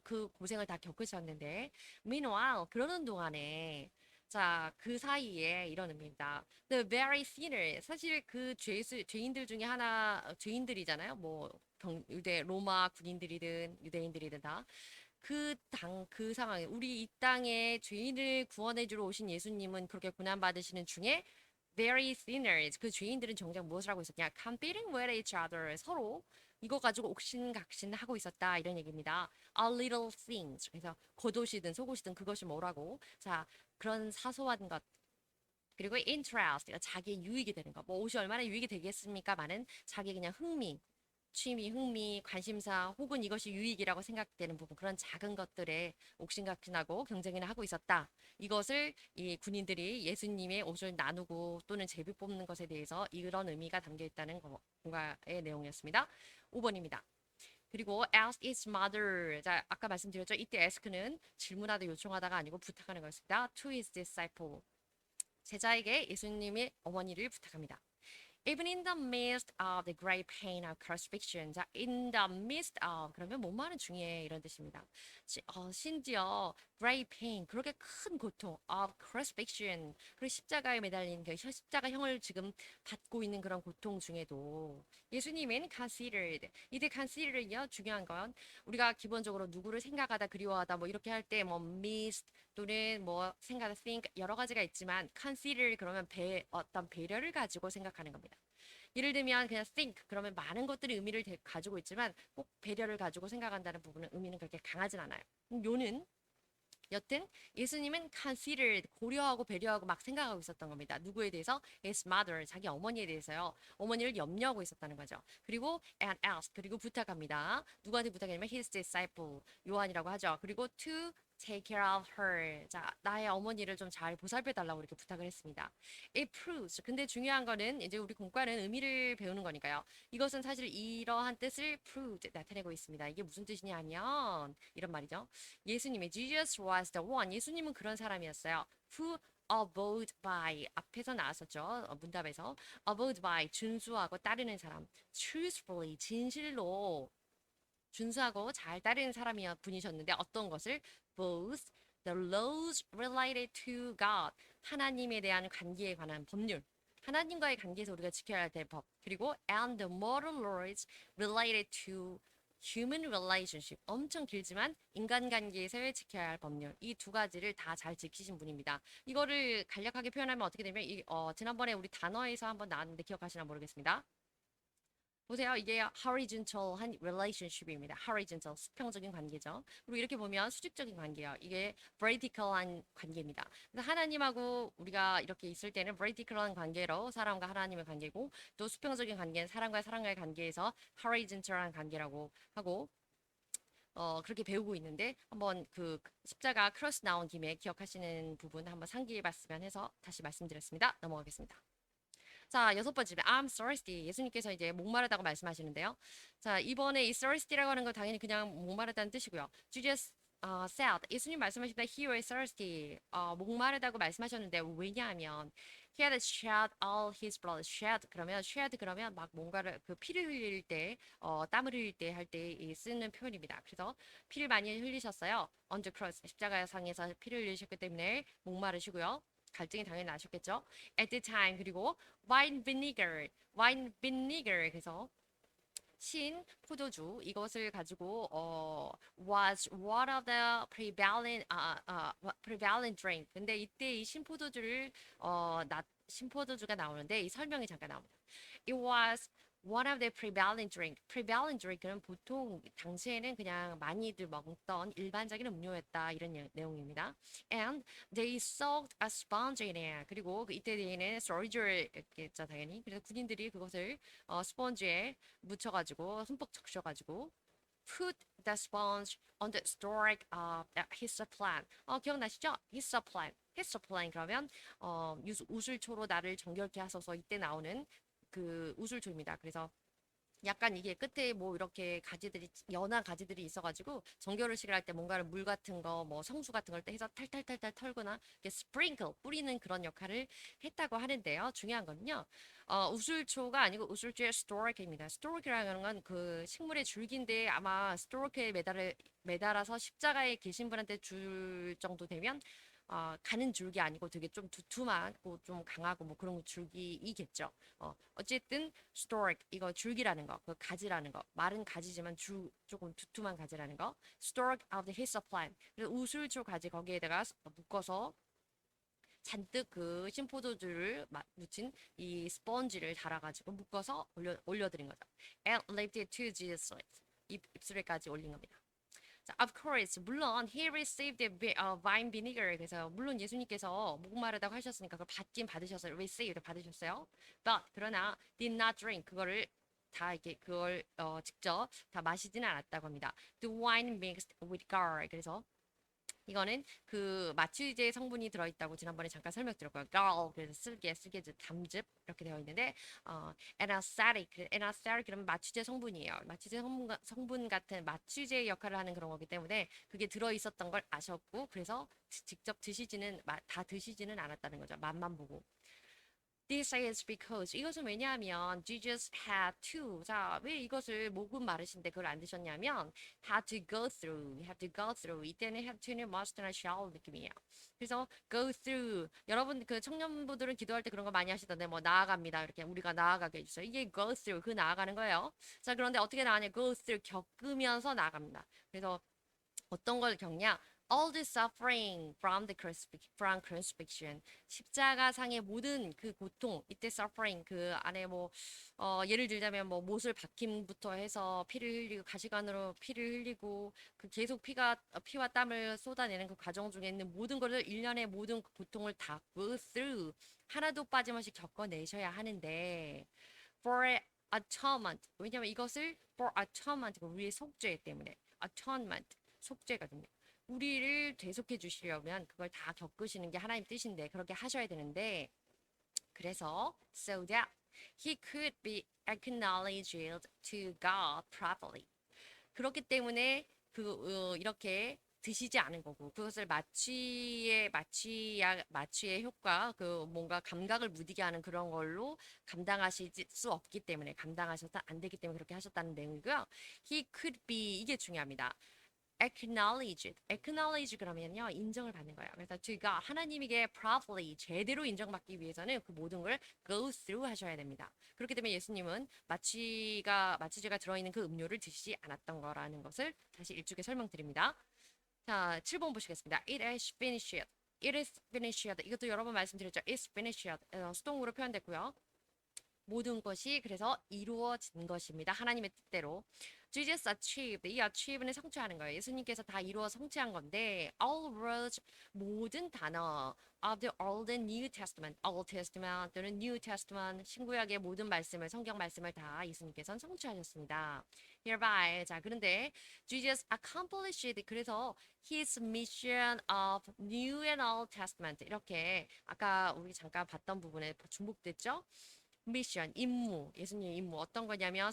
그 고생을 다 겪으셨는데 meanwhile 그러는 동안에 자, 그 사이에 이런 의미입니다. The very sinner. 사실 그 죄인들 중에 죄인들이잖아요. 뭐 로마 군인들이든 유대인들이든 다. 그 상황에 우리 이 땅에 죄인을 구원해 주러 오신 예수님은 그렇게 고난 받으시는 중에 very sinners. 그 죄인들은 정작 무엇을 하고 있었냐? competing with each other. 서로 이거 가지고 옥신각신하고 있었다 이런 얘기입니다. A little things. 그래서 겉옷이든 속옷이든 그것이 뭐라고? 자, 그런 사소한 것. 그리고 interest. 자기의 유익이 되는 거. 뭐 옷이 얼마나 유익이 되겠습니까? 많은 자기 그냥 흥미. 취미, 흥미, 관심사 혹은 이것이 유익이라고 생각되는 부분 그런 작은 것들에 옥신각신하고 경쟁을 하고 있었다. 이것을 이 군인들이 예수님의 옷을 나누고 또는 제비 뽑는 것에 대해서 이런 의미가 담겨 있다는 공가의 내용이었습니다. 5번입니다. 그리고 ask his mother. 자, 아까 말씀드렸죠. 이때 ask는 질문하다 요청하다가 아니고 부탁하는 것입니다. to his disciple. 제자에게 예수님의 어머니를 부탁합니다. Even in the midst of the great pain of crucifixion. 자, in the midst of 그러면 뭐뭐하는 중에 이런 뜻입니다. 심지어 great pain 그렇게 큰 고통 of crucifixion 그리고 십자가에 매달린 그 십자가형을 지금 받고 있는 그런 고통 중에도 예수님은 considered 이때 considered요 중요한 건 우리가 기본적으로 누구를 생각하다 그리워하다 뭐 이렇게 할 때 뭐 miss 또는 뭐 생각하다 think 여러 가지가 있지만 consider 그러면 어떤 배려를 가지고 생각하는 겁니다. 예를 들면 그냥 think 그러면 많은 것들이 의미를 가지고 있지만 꼭 배려를 가지고 생각한다는 부분은 의미는 그렇게 강하진 않아요. 요는 여튼 예수님은 considered 고려하고 배려하고 막 생각하고 있었던 겁니다. 누구에 대해서? His mother 자기 어머니에 대해서요. 어머니를 염려하고 있었다는 거죠. 그리고 and ask 그리고 부탁합니다. 누구한테 부탁했냐면 his disciple 요한이라고 하죠. 그리고 to take care of her. 자, 나의 어머니를 좀 잘 보살펴 달라고 이렇게 부탁을 했습니다. It proves. 근데 중요한 거는 이제 우리 공과는 의미를 배우는 거니까요. 이것은 사실 이러한 뜻을 proved 나타내고 있습니다. 이게 무슨 뜻이냐 하면 이런 말이죠. 예수님의 Jesus was the one. 예수님은 그런 사람이었어요. Who abode by 앞에서 나왔었죠. 문답에서 abode by 준수하고 따르는 사람. truthfully 진실로 준수하고 잘 따르는 사람이 분이셨는데 어떤 것을 both the laws related to God 하나님에 대한 관계에 관한 법률 하나님과의 관계에서 우리가 지켜야 될 법 그리고 and the moral laws related to human relationship 엄청 길지만 인간관계에서 지켜야 할 법률 이 두 가지를 다 잘 지키신 분입니다. 이거를 간략하게 표현하면 어떻게 되면 지난번에 우리 단어에서 한번 나왔는데 기억하시나 모르겠습니다. 보세요. 이게 horizontal한 relationship입니다. horizontal, 수평적인 관계죠. 그리고 이렇게 보면 수직적인 관계예요. 이게 vertical한 관계입니다. 그래서 하나님하고 우리가 이렇게 있을 때는 vertical한 관계로 사람과 하나님의 관계고 또 수평적인 관계는 사람과 사람과의 관계에서 horizontal한 관계라고 하고 그렇게 배우고 있는데 한번 그 십자가 크로스 나온 김에 기억하시는 부분 한번 상기해 봤으면 해서 다시 말씀드렸습니다. 넘어가겠습니다. 자, 6번째, I'm thirsty. 예수님께서 이제 목마르다고 말씀하시는데요. 자, 이번에 이 thirsty라고 하는 건 당연히 그냥 목마르다는 뜻이고요. Jesus said, 예수님 말씀하시다 he was thirsty. 목마르다고 말씀하셨는데 왜냐하면 he had shed all his blood. shed 그러면 shed 그러면 막 뭔가를 그 피를 흘릴 때, 땀을 흘릴 때 할 때 쓰는 표현입니다. 그래서 피를 많이 흘리셨어요. on the cross 십자가상에서 피를 흘리셨기 때문에 목마르시고요. 갈증이 당연히 나셨겠죠. At the time 그리고 wine vinegar 그래서 신 포도주 이것을 가지고 was one of the prevalent drink. 근데 이때 이 신포도주를 신포도주가 나오는데 이 설명이 잠깐 나옵니다. It was one of the prevalent drink. prevalent drink는 보통 당시에는 그냥 많이들 먹던 일반적인 음료였다 이런 내용입니다. And they soaked a sponge in it. 그리고 이때에는 soldier겠죠 당연히. 그래서 군인들이 그것을 스펀지에 묻혀가지고 흠뻑 적셔가지고 put the sponge on the stomach of his plant. 기억나시죠? his plant. his plant 그러면 우슬초로 나를 정결케 하소서 이때 나오는 그 우슬초입니다. 그래서 약간 이게 끝에 뭐 이렇게 가지들이 연한 가지들이 있어가지고 정결의식을 할 때 뭔가를 물 같은 거 뭐 성수 같은 걸 때 해서 탈탈탈탈 털거나 이렇게 스프링클 뿌리는 그런 역할을 했다고 하는데요. 중요한 건요. 우슬초가 아니고 우슬초의 스토리크입니다. 스토리크라는 건 그 식물의 줄기인데 아마 스토리크에 매달아서 십자가에 계신 분한테 줄 정도 되면 가는 줄기 아니고 되게 좀 두툼하고 좀 강하고 뭐 그런 줄기이겠죠. 어쨌든 stalk 이거 줄기라는 거, 그 가지라는 거, 마른 가지지만 조금 두툼한 가지라는 거. stalk of the hyssop plant. 그래서 우슬초 가지 거기에다가 묶어서 잔뜩 그 신포도주를 묻힌 이 스펀지를 달아가지고 묶어서 올려드린 거죠. And left it to Jesus' lips. 입술에까지 올린 겁니다. 자, of course, 물론 he received the wine vinegar. 그래서 물론 예수님께서 목마르다고 하셨으니까 그걸 받긴 받으셨어요. receive 받으셨어요. But 그러나 did not drink 그거를 다 이렇게 그걸 직접 다 마시지는 않았다고 합니다. The wine mixed with gall. 그래서 이거는 그 마취제 성분이 들어있다고 지난번에 잠깐 설명드렸고요. gall 그래서 쓸개즙, 담즙 이렇게 되어 있는데 anesthetic 그러면 마취제 성분이에요. 마취제 성분 같은 마취제 역할을 하는 그런 거기 때문에 그게 들어있었던 걸 아셨고 그래서 직접 다 드시지는 않았다는 거죠. 맛만 보고. This is because 이것은 왜냐하면 Jesus had to 자, 왜 이것을 목은 마르신데 그걸 안 드셨냐면 had to go through have to go through 이때는 have to는 must나 shall 느낌이에요. 그래서 go through 여러분 그 청년부들은 기도할 때 그런 거 많이 하시던데 뭐 나아갑니다 이렇게 우리가 나아가게 해주세요. 이게 go through 그 나아가는 거예요. 자 그런데 어떻게 나가냐 go through 겪으면서 나아갑니다. 그래서 어떤 걸 겪냐? All the suffering from crucifixion. 십자가상의 모든 그 고통, 이때 suffering 그 안에 뭐 예를 들자면 뭐 못을 박힘부터 해서 피를 흘리고 가시관으로 피를 흘리고 그 계속 피와 땀을 쏟아내는 그 과정 중에 있는 모든 것을 일련의 모든 그 고통을 다 go through 하나도 빠짐없이 겪어내셔야 하는데 for atonement 왜냐면 이것을 for atonement 우리의 속죄 때문에 atonement 속죄거든요. 우리를 대속해 주시려면 그걸 다 겪으시는 게 하나님 뜻인데 그렇게 하셔야 되는데 그래서 so that he could be acknowledged to God properly. 그렇기 때문에 이렇게 드시지 않은 거고 그것을 마취의 효과 그 뭔가 감각을 무디게 하는 그런 걸로 감당하실 수 없기 때문에 감당하셔서 안 되기 때문에 그렇게 하셨다는 내용이고요. He could be 이게 중요합니다. acknowledge 그러면요 인정을 받는 거예요. 그래서 저희가 하나님에게 properly 제대로 인정받기 위해서는 그 모든 걸 go through 하셔야 됩니다. 그렇기 때문에 예수님은 마취제가 들어있는 그 음료를 드시지 않았던 거라는 것을 다시 일찍이 설명드립니다. 자, 7번 보시겠습니다. It is finished. It is finished. 이것도 여러 번 말씀드렸죠. It's finished. 수동으로 표현됐고요. 모든 것이 그래서 이루어진 것입니다. 하나님의 뜻대로. Jesus achieved. 이 achieve는 성취하는 거예요. 예수님께서 다 이루어 성취한 건데 all words 모든 단어 of the Old and New Testament, Old Testament 또는 New Testament 신구약의 모든 말씀을 성경 말씀을 다 예수님께서는 성취하셨습니다. Hereby 자 그런데 Jesus accomplished 그래서 his mission of New and Old Testament 이렇게 아까 우리 잠깐 봤던 부분에 중복됐죠? 미션, 임무, 예수님 임무 어떤 거냐면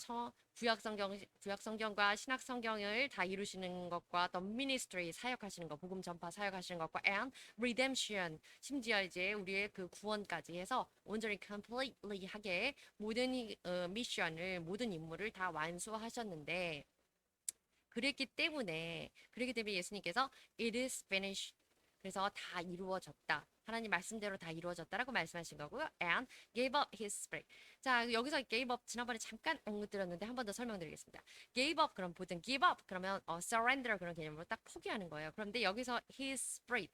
구약 성경과 신약 성경을 다 이루시는 것과 또 ministry 사역하시는 것, 복음 전파 사역하시는 것과 and redemption 심지어 이제 우리의 그 구원까지 해서 온전히 completely 하게 모든 미션을 모든 임무를 다 완수하셨는데 그랬기 때문에 예수님께서 it is finished 그래서 다 이루어졌다. 하나님 말씀대로 다 이루어졌다라고 말씀하신 거고요. And gave up his spirit. 자, 여기서 gave up 지난번에 잠깐 언급드렸는데 한 번 더 설명드리겠습니다. gave up 그럼 보통 give up 그러면 surrender 그런 개념으로 딱 포기하는 거예요. 그런데 여기서 his spirit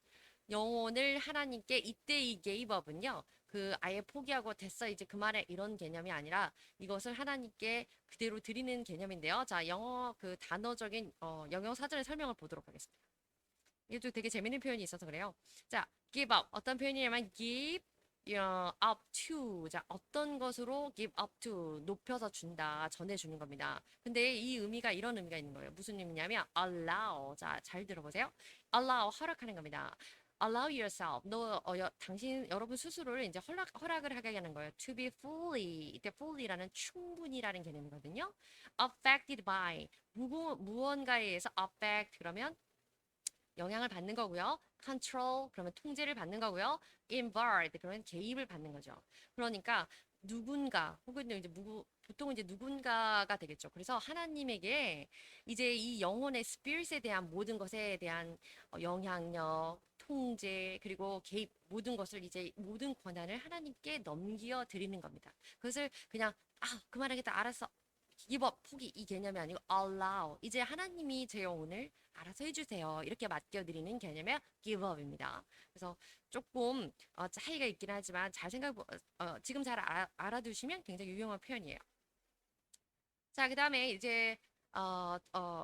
영혼을 하나님께 이때 이 gave up은요. 그 아예 포기하고 됐어 이제 그만해 이런 개념이 아니라 이것을 하나님께 그대로 드리는 개념인데요. 자, 영어 그 단어적인 영어 사전의 설명을 보도록 하겠습니다. 이것도 되게 재밌는 표현이 있어서 그래요. 자, give up 어떤 표현이냐면 give up to 자 어떤 것으로 give up to 높여서 준다 전해주는 겁니다. 근데 이 의미가 이런 의미가 있는 거예요. 무슨 의미냐면 allow 자 잘 들어보세요. allow 허락하는 겁니다. allow yourself 당신 여러분 스스로를 이제 허락을 하게 하는 거예요. to be fully 이때 fully라는 충분히라는 개념이거든요. affected by 무언가에 의해서 affect 그러면 영향을 받는 거고요. control 그러면 통제를 받는 거고요. involved 그러면 개입을 받는 거죠. 그러니까 누군가 혹은 이제 보통 이제 누군가가 되겠죠. 그래서 하나님에게 이제 이 영혼의 스피릿에 대한 모든 것에 대한 영향력, 통제 그리고 개입 모든 것을 이제 모든 권한을 하나님께 넘겨 드리는 겁니다. 그것을 그냥 그만하겠다 알았어. give up 포기 이 개념이 아니고 allow 이제 하나님이 제 영혼을 알아서 해주세요 이렇게 맡겨드리는 개념의 give up입니다. 그래서 조금 차이가 있긴 하지만 지금 잘 알아두시면 굉장히 유용한 표현이에요. 자, 그 다음에 이제 어, 어,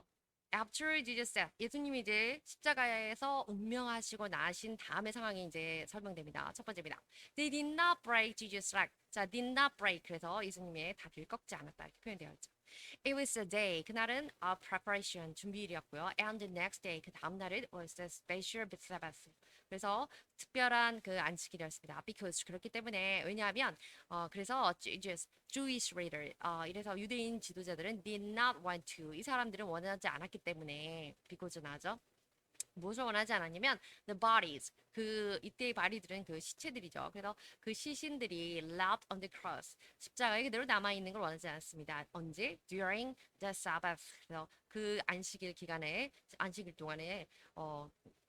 after Jesus death, 예수님이 이제 십자가에서 운명하시고 나신 다음의 상황이 이제 설명됩니다. 첫 번째입니다. They did not break Jesus' leg. 자, did not break. 그래서 예수님의 다리를 꺾지 않았다. 이렇게 표현되어 있죠. It was a day. 그날은 preparation, 준비일이었고요. And the next day, 그 다음 날은 was a special Sabbath. 그래서 특별한 그 안식일이었습니다. Because 그렇기 때문에 왜냐하면 그래서 Jewish reader 이래서 유대인 지도자들은 did not want to 이 사람들은 원하지 않았기 때문에 because 나죠. 무엇을 원하지 않았냐면 the bodies 그 이때의 바리들은 그 시체들이죠. 그래서 그 시신들이 left on the cross 십자가에 그대로 남아 있는 걸 원하지 않습니다. 언제? During the Sabbath. 그래서 그 안식일 기간에 안식일 동안에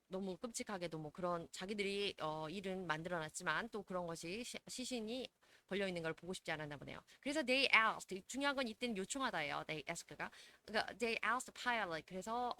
너무 끔찍하게도 뭐 그런 자기들이 일은 만들어놨지만 또 그런 것이 시신이 걸려 있는 걸 보고 싶지 않았나 보네요. 그래서 they asked 중요한 건 이때는 요청하다예요. They ask가 그러니까 they asked Pilate 그래서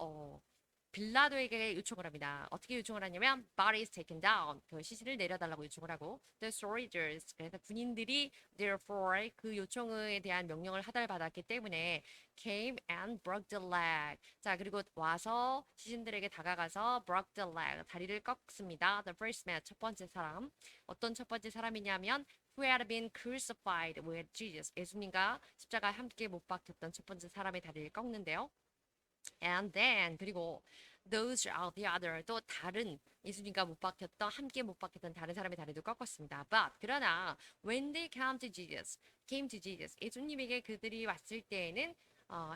빌라도에게 요청을 합니다. 어떻게 요청을 하냐면 body is taken down 그 시신을 내려달라고 요청을 하고 the soldiers 그래서 군인들이 therefore 그 요청에 대한 명령을 하달받았기 때문에 came and broke the leg 자 그리고 와서 시신들에게 다가가서 broke the leg 다리를 꺾습니다. the first man 첫 번째 사람 어떤 첫 번째 사람이냐면 who had been crucified with Jesus 예수님과 십자가에 함께 못 박혔던 첫 번째 사람의 다리를 꺾는데요. And then 그리고 those are the other 또 다른 예수님과 못 박혔던 함께 못 박혔던 다른 사람의 다리도 꺾었습니다. But 그러나 when they came to Jesus 예수님에게 그들이 왔을 때에는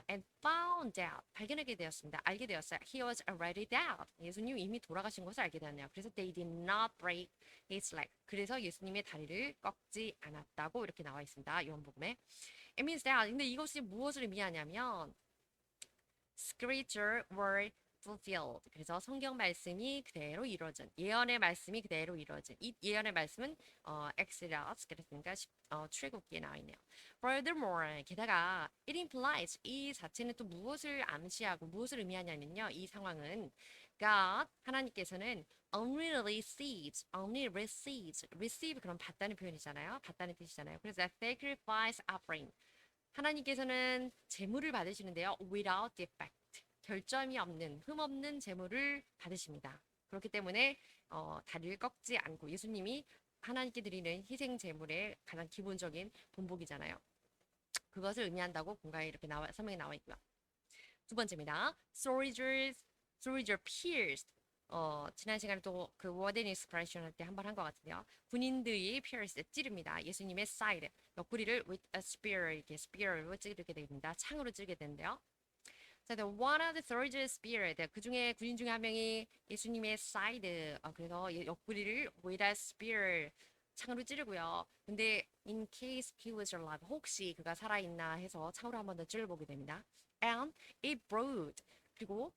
and found out 발견하게 되었습니다. 알게 되었어요. He was already dead. 예수님 이미 돌아가신 것을 알게 되었네요. 그래서 they did not break his leg. 그래서 예수님의 다리를 꺾지 않았다고 이렇게 나와 있습니다. 요한복음에. It means that 근데 이것이 무엇을 의미하냐면 scripture were fulfilled. 그래서 성경 말씀이 그대로 이루어진 예언의 말씀이 그대로 이루어진 이 예언의 말씀은 Exodus 그랬으니까 출애굽기에 나와 있네요. Furthermore 게다가 it implies 이 자체는 또 무엇을 암시하고 무엇을 의미하냐면요. 이 상황은 God 하나님께서는 only receives receive 그럼 받다는 표현이잖아요. 받다는 뜻이잖아요. 그래서 sacrifice offering 하나님께서는 제물을 받으시는데요. without defect. 결점이 없는, 흠없는 제물을 받으십니다. 그렇기 때문에 다리를 꺾지 않고 예수님이 하나님께 드리는 희생 제물의 가장 기본적인 본복이잖아요. 그것을 의미한다고 공가에 이렇게 설명이 나와 있고요. 두 번째입니다. soldier pierced. 지난 시간에 또 그 워든 익스프레션 할 때 한 번 한 것 같은데요. 군인들이 pierce 찌릅니다. 예수님의 side 옆구리를 with a spear 이렇게 spear로 찌르게 됩니다. 창으로 찌르게 되는데요. 자, the one of the soldiers spear 그 중에 군인 중에 한 명이 예수님의 side 그래서 옆구리를 with a spear 창으로 찌르고요. 근데 in case he was alive 혹시 그가 살아있나 해서 창으로 한 번 더 찔러보게 됩니다. And it brought 그리고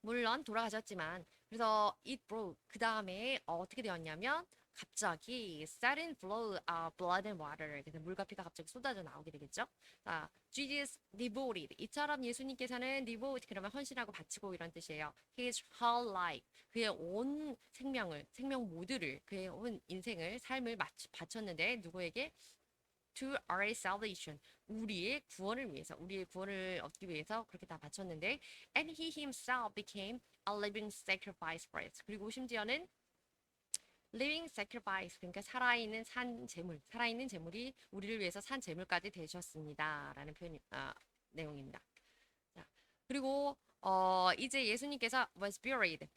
물론 돌아가셨지만 그래서 it broke 그 다음에 어떻게 되었냐면 갑자기 sudden flow of blood and water 그래서 물과 피가 갑자기 쏟아져 나오게 되겠죠. 자, Jesus devoted 이처럼 예수님께서는 devote 그러면 헌신하고 바치고 이런 뜻이에요. His whole life 그의 온 생명 모두를 그의 온 인생을 삶을 바쳤는데 누구에게? To our salvation 우리의 구원을 위해서 우리의 구원을 얻기 위해서 그렇게 다 바쳤는데 and he himself became a living sacrifice for us 그리고 심지어는 living sacrifice 그러니까 살아있는 제물이 우리를 위해서 산 제물까지 되셨습니다라는 내용입니다. 자, 그리고 이제 예수님께서 was buried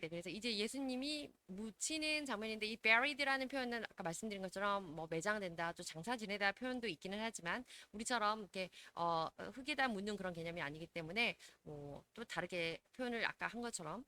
그래서 이제 예수님이 묻히는 장면인데 이 buried라는 표현은 아까 말씀드린 것처럼 뭐 매장된다 또 장사 지내다 표현도 있기는 하지만 우리처럼 이렇게 흙에다 묻는 그런 개념이 아니기 때문에 또 다르게 표현을 아까 한 것처럼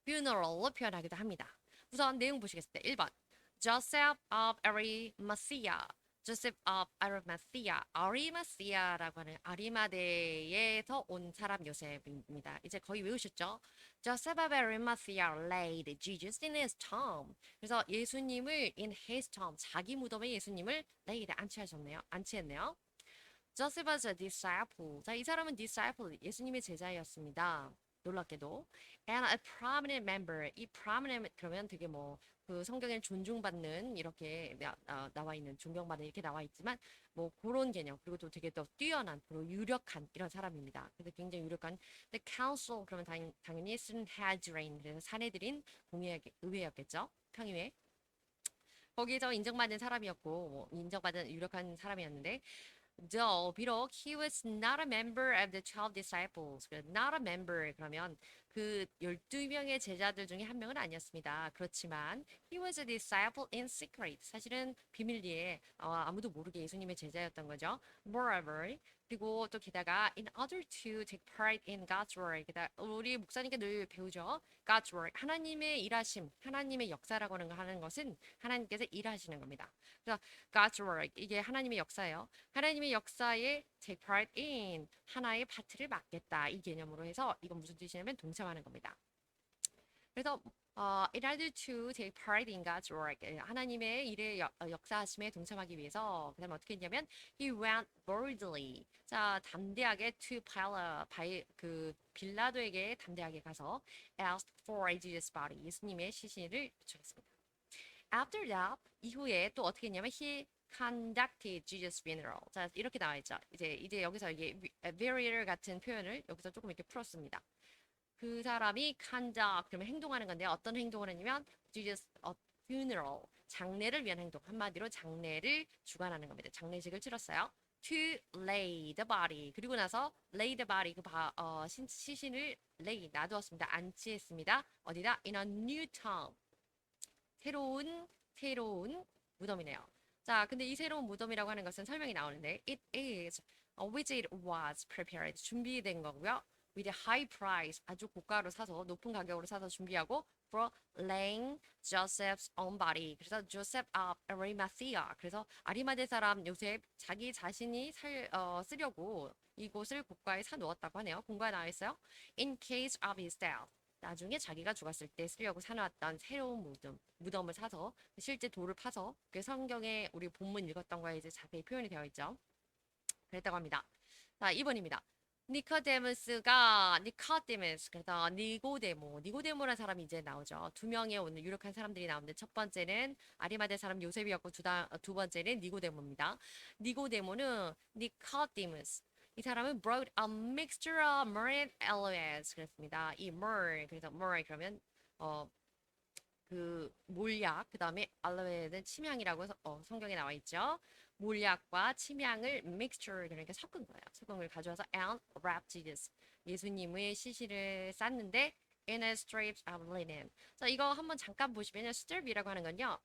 funeral로 표현하기도 합니다. 우선 내용 보시겠습니다. 1번 Joseph of Arimathea Joseph of Arimathea 아리마시아라고 하는 아리마대에서 온 사람 요셉입니다. 이제 거의 외우셨죠? Joseph of Arimathea laid Jesus in his tomb. 그래서 예수님을 in his tomb 자기 무덤에 예수님을 laid 안치했네요. Joseph was a disciple. 자, 이 사람은 disciple 예수님의 제자였습니다. 놀랍게도 and a prominent member 이 prominent 그러면 되게 뭐 그 성경에 존중받는 이렇게 나와 있는 존경받는 이렇게 나와 있지만 뭐 그런 개념 그리고 또 되게 더 뛰어난 그리고 유력한 이런 사람입니다. 그래서 굉장히 유력한 The council 그러면 당연히 Sanhedrin 그래서 사내들인 의회였겠죠. 평의회. 거기에서 인정받는 사람이었고 뭐 인정받은 유력한 사람이었는데 though 비록 he was not a member of the 12 disciples. not a member 그러면 그 12명의 제자들 중에 한 명은 아니었습니다. 그렇지만 he was a disciple in secret. 사실은 비밀리에 아무도 모르게 예수님의 제자였던 거죠. Moreover 그리고 또 게다가 in order to take part in God's work. 우리 목사님께 늘 배우죠. God's work. 하나님의 일하심, 하나님의 역사라고 하는 것은 하나님께서 일하시는 겁니다. 그래서 God's work 이게 하나님의 역사예요. 하나님의 역사에 take part in 하나의 파트를 맡겠다 이 개념으로 해서 이건 무슨 뜻이냐면 동참하는 겁니다. 그래서 in order to take part in God's work 하나님의 일에 역사하심에 동참하기 위해서 그다음에 어떻게 했냐면 he went boldly 자 담대하게 to 그 빌라도에게 담대하게 가서 asked for Jesus' body 예수님의 시신을 요청했습니다. After that 이후에 또 어떻게 했냐면 he conducted Jesus' funeral. 자 이렇게 나와 있죠. 이제 여기서 이게 burial 같은 표현을 여기서 조금 이렇게 풀었습니다. 그 사람이 conduct 그러면 행동하는 건데 어떤 행동을 했냐면 Jesus funeral 장례를 위한 행동 한마디로 장례를 주관하는 겁니다. 장례식을 치렀어요. To lay the body 그리고 나서 lay the body 시신을 lay 놔두었습니다. 안치했습니다. 어디다? In a new tomb 새로운 무덤이네요. 자, 근데 이 새로운 무덤이라고 하는 것은 설명이 나오는데 it is which it was prepared 준비된 거고요. with a high price 아주 고가로 사서 높은 가격으로 사서 준비하고 for laying Joseph's own body 그래서 Joseph of Arimathea 그래서 아리마대 사람 요셉 자기 자신이 쓰려고 이곳을 고가에 사 놓았다고 하네요. 공부가 나와 있어요. In case of his death 나중에 자기가 죽었을 때 쓰려고 사놓았던 새로운 무덤을 사서 실제 돌을 파서 그 성경에 우리 본문 읽었던 거에 이제 자세히 표현이 되어 있죠. 그랬다고 합니다. 자, 2번입니다. 니코데무스 그래서 니고데모라는 사람이 이제 나오죠. 두 명의 오늘 유력한 사람들이 나오는데 첫 번째는 아리마대 사람 요셉이었고 두 번째는 니고데모입니다. 니고데모는 니코데무스 이 사람은 brought a mixture of myrrh and aloes 그랬습니다. 이 myrrh 그래서 myrrh 그러면 그 몰약 그다음에 알로에는 침향이라고 성경에 나와 있죠. 몰약과 침향을 mixture 그러니까 섞은 거예요. 섞은 걸 가져와서 and wrapped Jesus 예수님의 시신을 쌌는데 in a strips of linen. 자 이거 한번 잠깐 보시면요. strip이라고 하는 건요.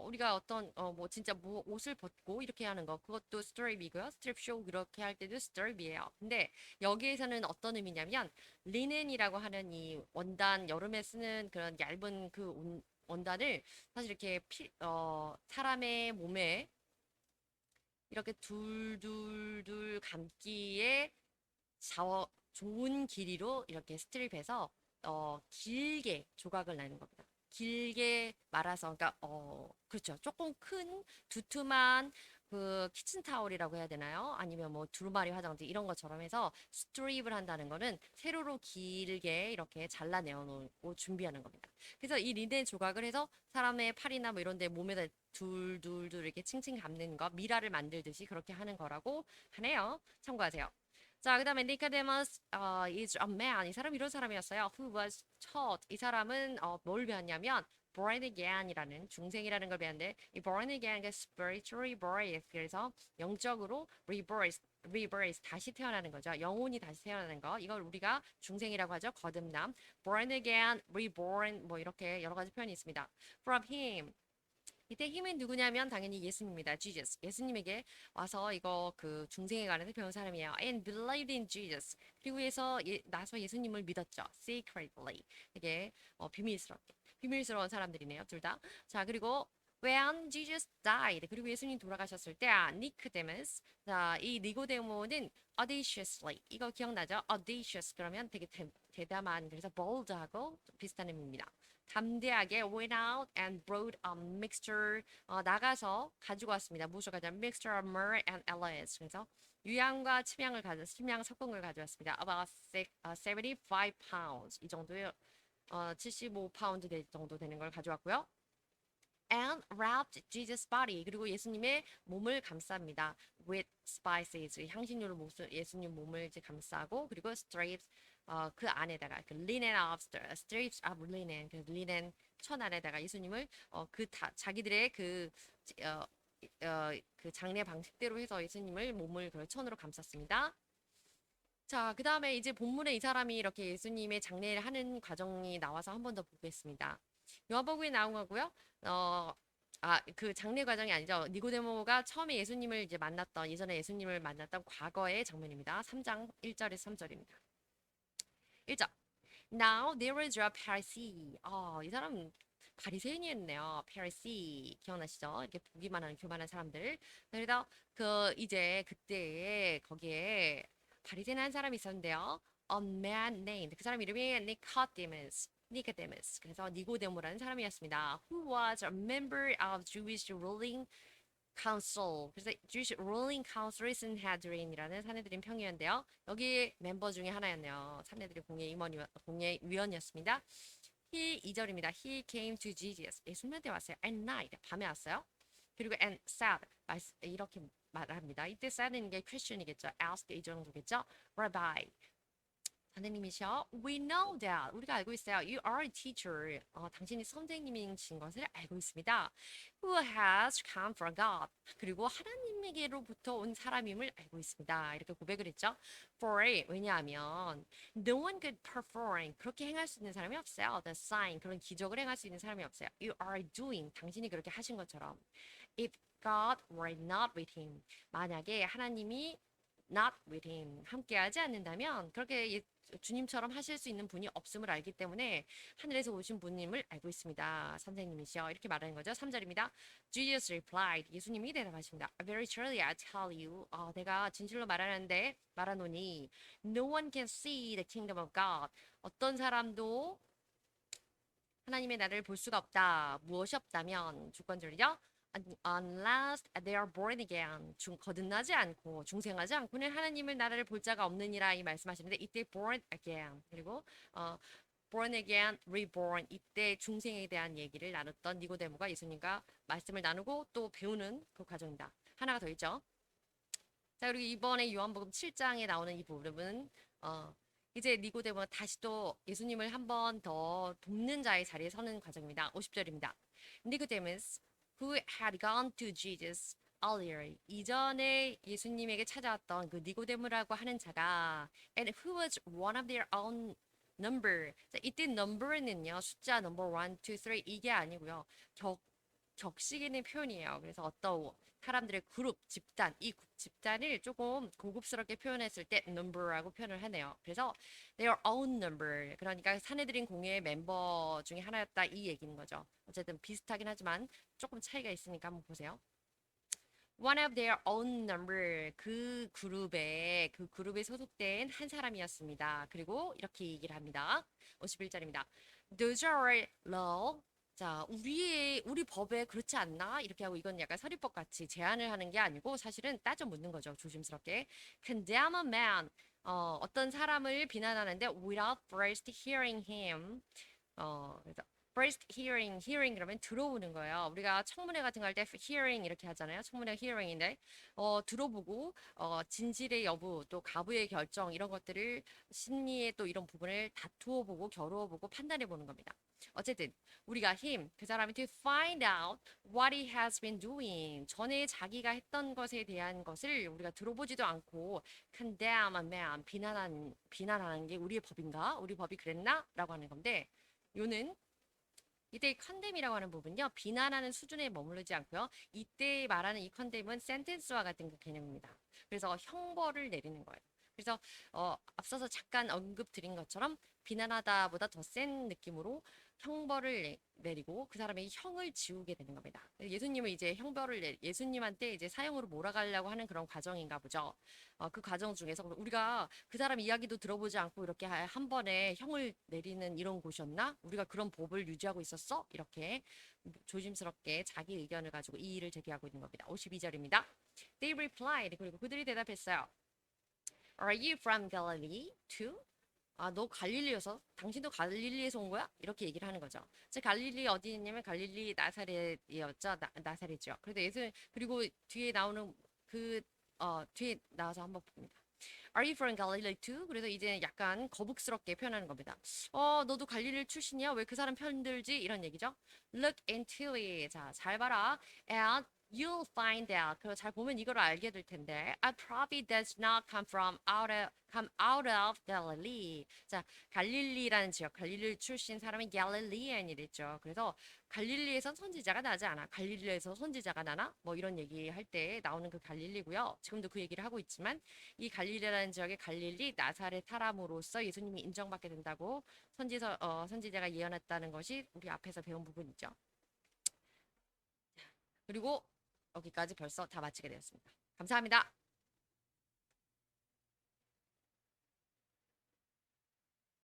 우리가 어떤 뭐 진짜 뭐 옷을 벗고 이렇게 하는 거 그것도 strip이고요. strip show 그렇게 할 때도 strip이에요. 근데 여기에서는 어떤 의미냐면 리넨이라고 하는 이 원단 여름에 쓰는 그런 얇은 그 원단을 사실 이렇게 사람의 몸에 이렇게 둘둘둘 감기에 좋은 길이로 이렇게 스트립해서 길게 조각을 내는 겁니다. 길게 말아서 그러니까 그렇죠. 조금 큰 두툼한 그 키친타올이라고 해야 되나요? 아니면 뭐 두루마리 화장지 이런 것처럼 해서 스트립을 한다는 거는 세로로 길게 이렇게 잘라내어 놓고 준비하는 겁니다. 그래서 이 리넨 조각을 해서 사람의 팔이나 뭐 이런 데 몸에다 둘둘둘 이렇게 칭칭 감는 거 미라를 만들듯이 그렇게 하는 거라고 하네요. 참고하세요. 자, 그다음에 니코데모스 is a man. 이 사람 이런 사람이었어요. Who was taught. 이 사람은 뭘 배웠냐면 born again이라는 중생이라는 걸 배웠는데 이 born again 그 spiritually birth 그래서 영적으로 rebirth 다시 태어나는 거죠. 영혼이 다시 태어나는 거. 이걸 우리가 중생이라고 하죠. 거듭남. born again, reborn 뭐 이렇게 여러 가지 표현이 있습니다. from him 이때 힘은 누구냐면 당연히 예수님입니다. Jesus. 예수님에게 와서 이거 그 중생에 관해서 배운 사람이에요. And believed in Jesus. 그리고 해서 나서 예수님을 믿었죠. Secretly. 이게 비밀스러운 사람들이네요. 둘 다. 자, 그리고 when Jesus died. 그리고 예수님 돌아가셨을 때 니코데모스. 자, 이 니고데모는 audaciously. 이거 기억나죠? audacious 그러면 되게 대담한 그래서 bold하고 비슷한 의미입니다. 담대하게 went out and brought a mixture 나가서 가지고 왔습니다. 무엇을 가져왔냐면 mixture of myrrh and aloes. 그래서 유향과 침향 섞은 걸 가져왔습니다. About 75 pounds 이 정도의 75파운드 정도 되는 걸 가져왔고요. and wrapped Jesus' body. 그리고 예수님의 몸을 감쌉니다. with spices. 향신료로 예수님 몸을 이제 감싸고 그리고 strips 그 안에다가 그 linen of strips of linen 그 linen 천 안에다가 예수님을 자기들의 어, 그 장례 방식대로 해서 예수님을 몸을 그 천으로 감쌌습니다. 자, 그 다음에 이제 본문에 이 사람이 이렇게 예수님의 장례를 하는 과정이 나와서 한 번 더 보겠습니다. 요한복음에 나온 거고요. 그 장례 과정이 아니죠. 니고데모가 처음에 예수님을 이제 만났던, 예전에 예수님을 만났던 과거의 장면입니다. 3장 1절에서 3절입니다. 1절. Now there is a Pharisee. 이 사람 바리새인이었네요. Pharisee 기억나시죠? 이렇게 보기만 하는 교만한 사람들. 그래서 이제 그때 거기에 바리새인 한 사람이 있었는데요. A man named 그 사람 이름이 Nicodemus. 그래서 니고데모라는 사람이었습니다. Who was a member of Jewish ruling council. 그래서 Jewish ruling council의 산헤드린이라는 산헤드린 평이었는데요. 여기 멤버 중에 하나였네요. 산헤드린 공예위원이었습니다. He 2절입니다. He came to Jesus. 예수님한테 왔어요. At night 밤에 왔어요. 그리고 and said 이렇게 말합니다. 이때 said는 게 question이겠죠. ask 이 정도겠죠. Rabbi 선생님이셔. We know that. 우리가 알고 있어요. You are a teacher. 당신이 선생님이신 것을 알고 있습니다. Who has come from God. 그리고 하나님에게로부터 온 사람임을 알고 있습니다. 이렇게 고백을 했죠. For 왜냐하면 no one could perform. 그렇게 행할 수 있는 사람이 없어요. The sign. 그런 기적을 행할 수 있는 사람이 없어요. You are doing. 당신이 그렇게 하신 것처럼. If God were not with him. 만약에 하나님이 not with him. 함께하지 않는다면 그렇게 주님처럼 하실 수 있는 분이 없음을 알기 때문에 하늘에서 오신 분임을 알고 있습니다. 선생님이시여. 이렇게 말하는 거죠. 3절입니다. Jesus replied. 예수님이 대답하십니다. Very truly I tell you. 내가 진실로 말하노니 No one can see the kingdom of God. 어떤 사람도 하나님의 나라를 볼 수가 없다. 무엇이 없다면 주권절이죠. Unless they are born again. 거듭나지 않고 중생하지 않고는 하나님의 나라를 볼 자가 없느니라 이 말씀하시는데 이때 born again 그리고 born again, reborn 이때 중생에 대한 얘기를 나눴던 니고데모가 예수님과 말씀을 나누고 또 배우는 그 과정입니다. 하나가 더 있죠. 자, 그리고 이번에 요한복음 7장에 나오는 이 부분은 이제 니고데모가 다시 또 예수님을 한 번 더 돕는 자의 자리에 서는 과정입니다. 50절입니다. Nicodemus who had gone to Jesus earlier. 이전에 예수님에게 찾아왔던 그 니고데모라고 하는 자가 and who was one of their own number. 자, 이때 number는요. 숫자 number 1, 2, 3 이게 아니고요. 격식있는 표현이에요. 그래서 어떤 사람들의 그룹, 집단, 이 집단을 조금 고급스럽게 표현했을 때 number라고 표현을 하네요. 그래서 their own number. 그러니까 사내들인 공예의 멤버 중에 하나였다 이 얘기인 거죠. 어쨌든 비슷하긴 하지만 조금 차이가 있으니까 한번 보세요. One of their own number 그 그룹에 소속된 한 사람이었습니다. 그리고 이렇게 얘기를 합니다. 51절입니다. Those are law. 자, 우리 법에 그렇지 않나? 이렇게 하고 이건 약간 서리법 같이 제안을 하는 게 아니고 사실은 따져 묻는 거죠. 조심스럽게. Condemn a man. 어떤 사람을 비난하는데 without first hearing him. 그래서 first hearing 그러면 들어보는 거예요. 우리가 청문회 같은 거 할 때 hearing 이렇게 하잖아요. 청문회 hearing인데 들어보고 진실의 여부 또 가부의 결정 이런 것들을 심리의 또 이런 부분을 다투어 보고 겨루어 보고 판단해 보는 겁니다. 어쨌든 우리가 그 사람이 to find out what he has been doing 전에 자기가 했던 것에 대한 것을 우리가 들어보지도 않고 condemn a man 비난하는 게 우리의 법인가? 우리 법이 그랬나? 라고 하는 건데 요는 이때 컨뎀이라고 하는 부분요 비난하는 수준에 머무르지 않고요 이때 말하는 이 컨뎀은 센텐스와 같은 그 개념입니다. 그래서 형벌을 내리는 거예요. 그래서 앞서서 잠깐 언급 드린 것처럼 비난하다보다 더 센 느낌으로 형벌을 내리고 그 사람의 형을 지우게 되는 겁니다. 예수님은 이제 예수님한테 이제 사형으로 몰아가려고 하는 그런 과정인가 보죠. 그 과정 중에서 우리가 그 사람 이야기도 들어보지 않고 이렇게 한 번에 형을 내리는 이런 곳이었나? 우리가 그런 법을 유지하고 있었어? 이렇게 조심스럽게 자기 의견을 가지고 이 일을 제기하고 있는 겁니다. 52절입니다. They replied. 그리고 그들이 대답했어요. Are you from Galilee too? 아, 너 갈릴리여서? 당신도 갈릴리에서 온 거야? 이렇게 얘기를 하는 거죠. 즉, 갈릴리 어디 있냐면 갈릴리 나사렛이었죠. 나사렛이죠. 그래도 예수, 그리고 뒤에 나오는 그, 뒤에 나와서 한번 봅니다. Are you from Galilee too? 그래서 이제 약간 거북스럽게 표현하는 겁니다. 너도 갈릴리 출신이야? 왜 그 사람 편들지? 이런 얘기죠. Look into it. 자, 잘 봐라. And you'll find out. 그리고 잘 보면 이걸 알게 될 텐데. A prophet does not come out of Galilee. 자, 갈릴리라는 지역, 갈릴리 출신 사람이 Galilean이랬죠. 그래서 갈릴리에선 선지자가 나지 않아. 갈릴리에서 선지자가 나나? 뭐 이런 얘기할 때 나오는 그 갈릴리고요. 지금도 그 얘기를 하고 있지만 이 갈릴리라는 지역의 갈릴리 나사렛 사람으로서 예수님이 인정받게 된다고 선지자가 예언했다는 것이 우리 앞에서 배운 부분이죠. 그리고 여기까지 벌써 다 마치게 되었습니다. 감사합니다.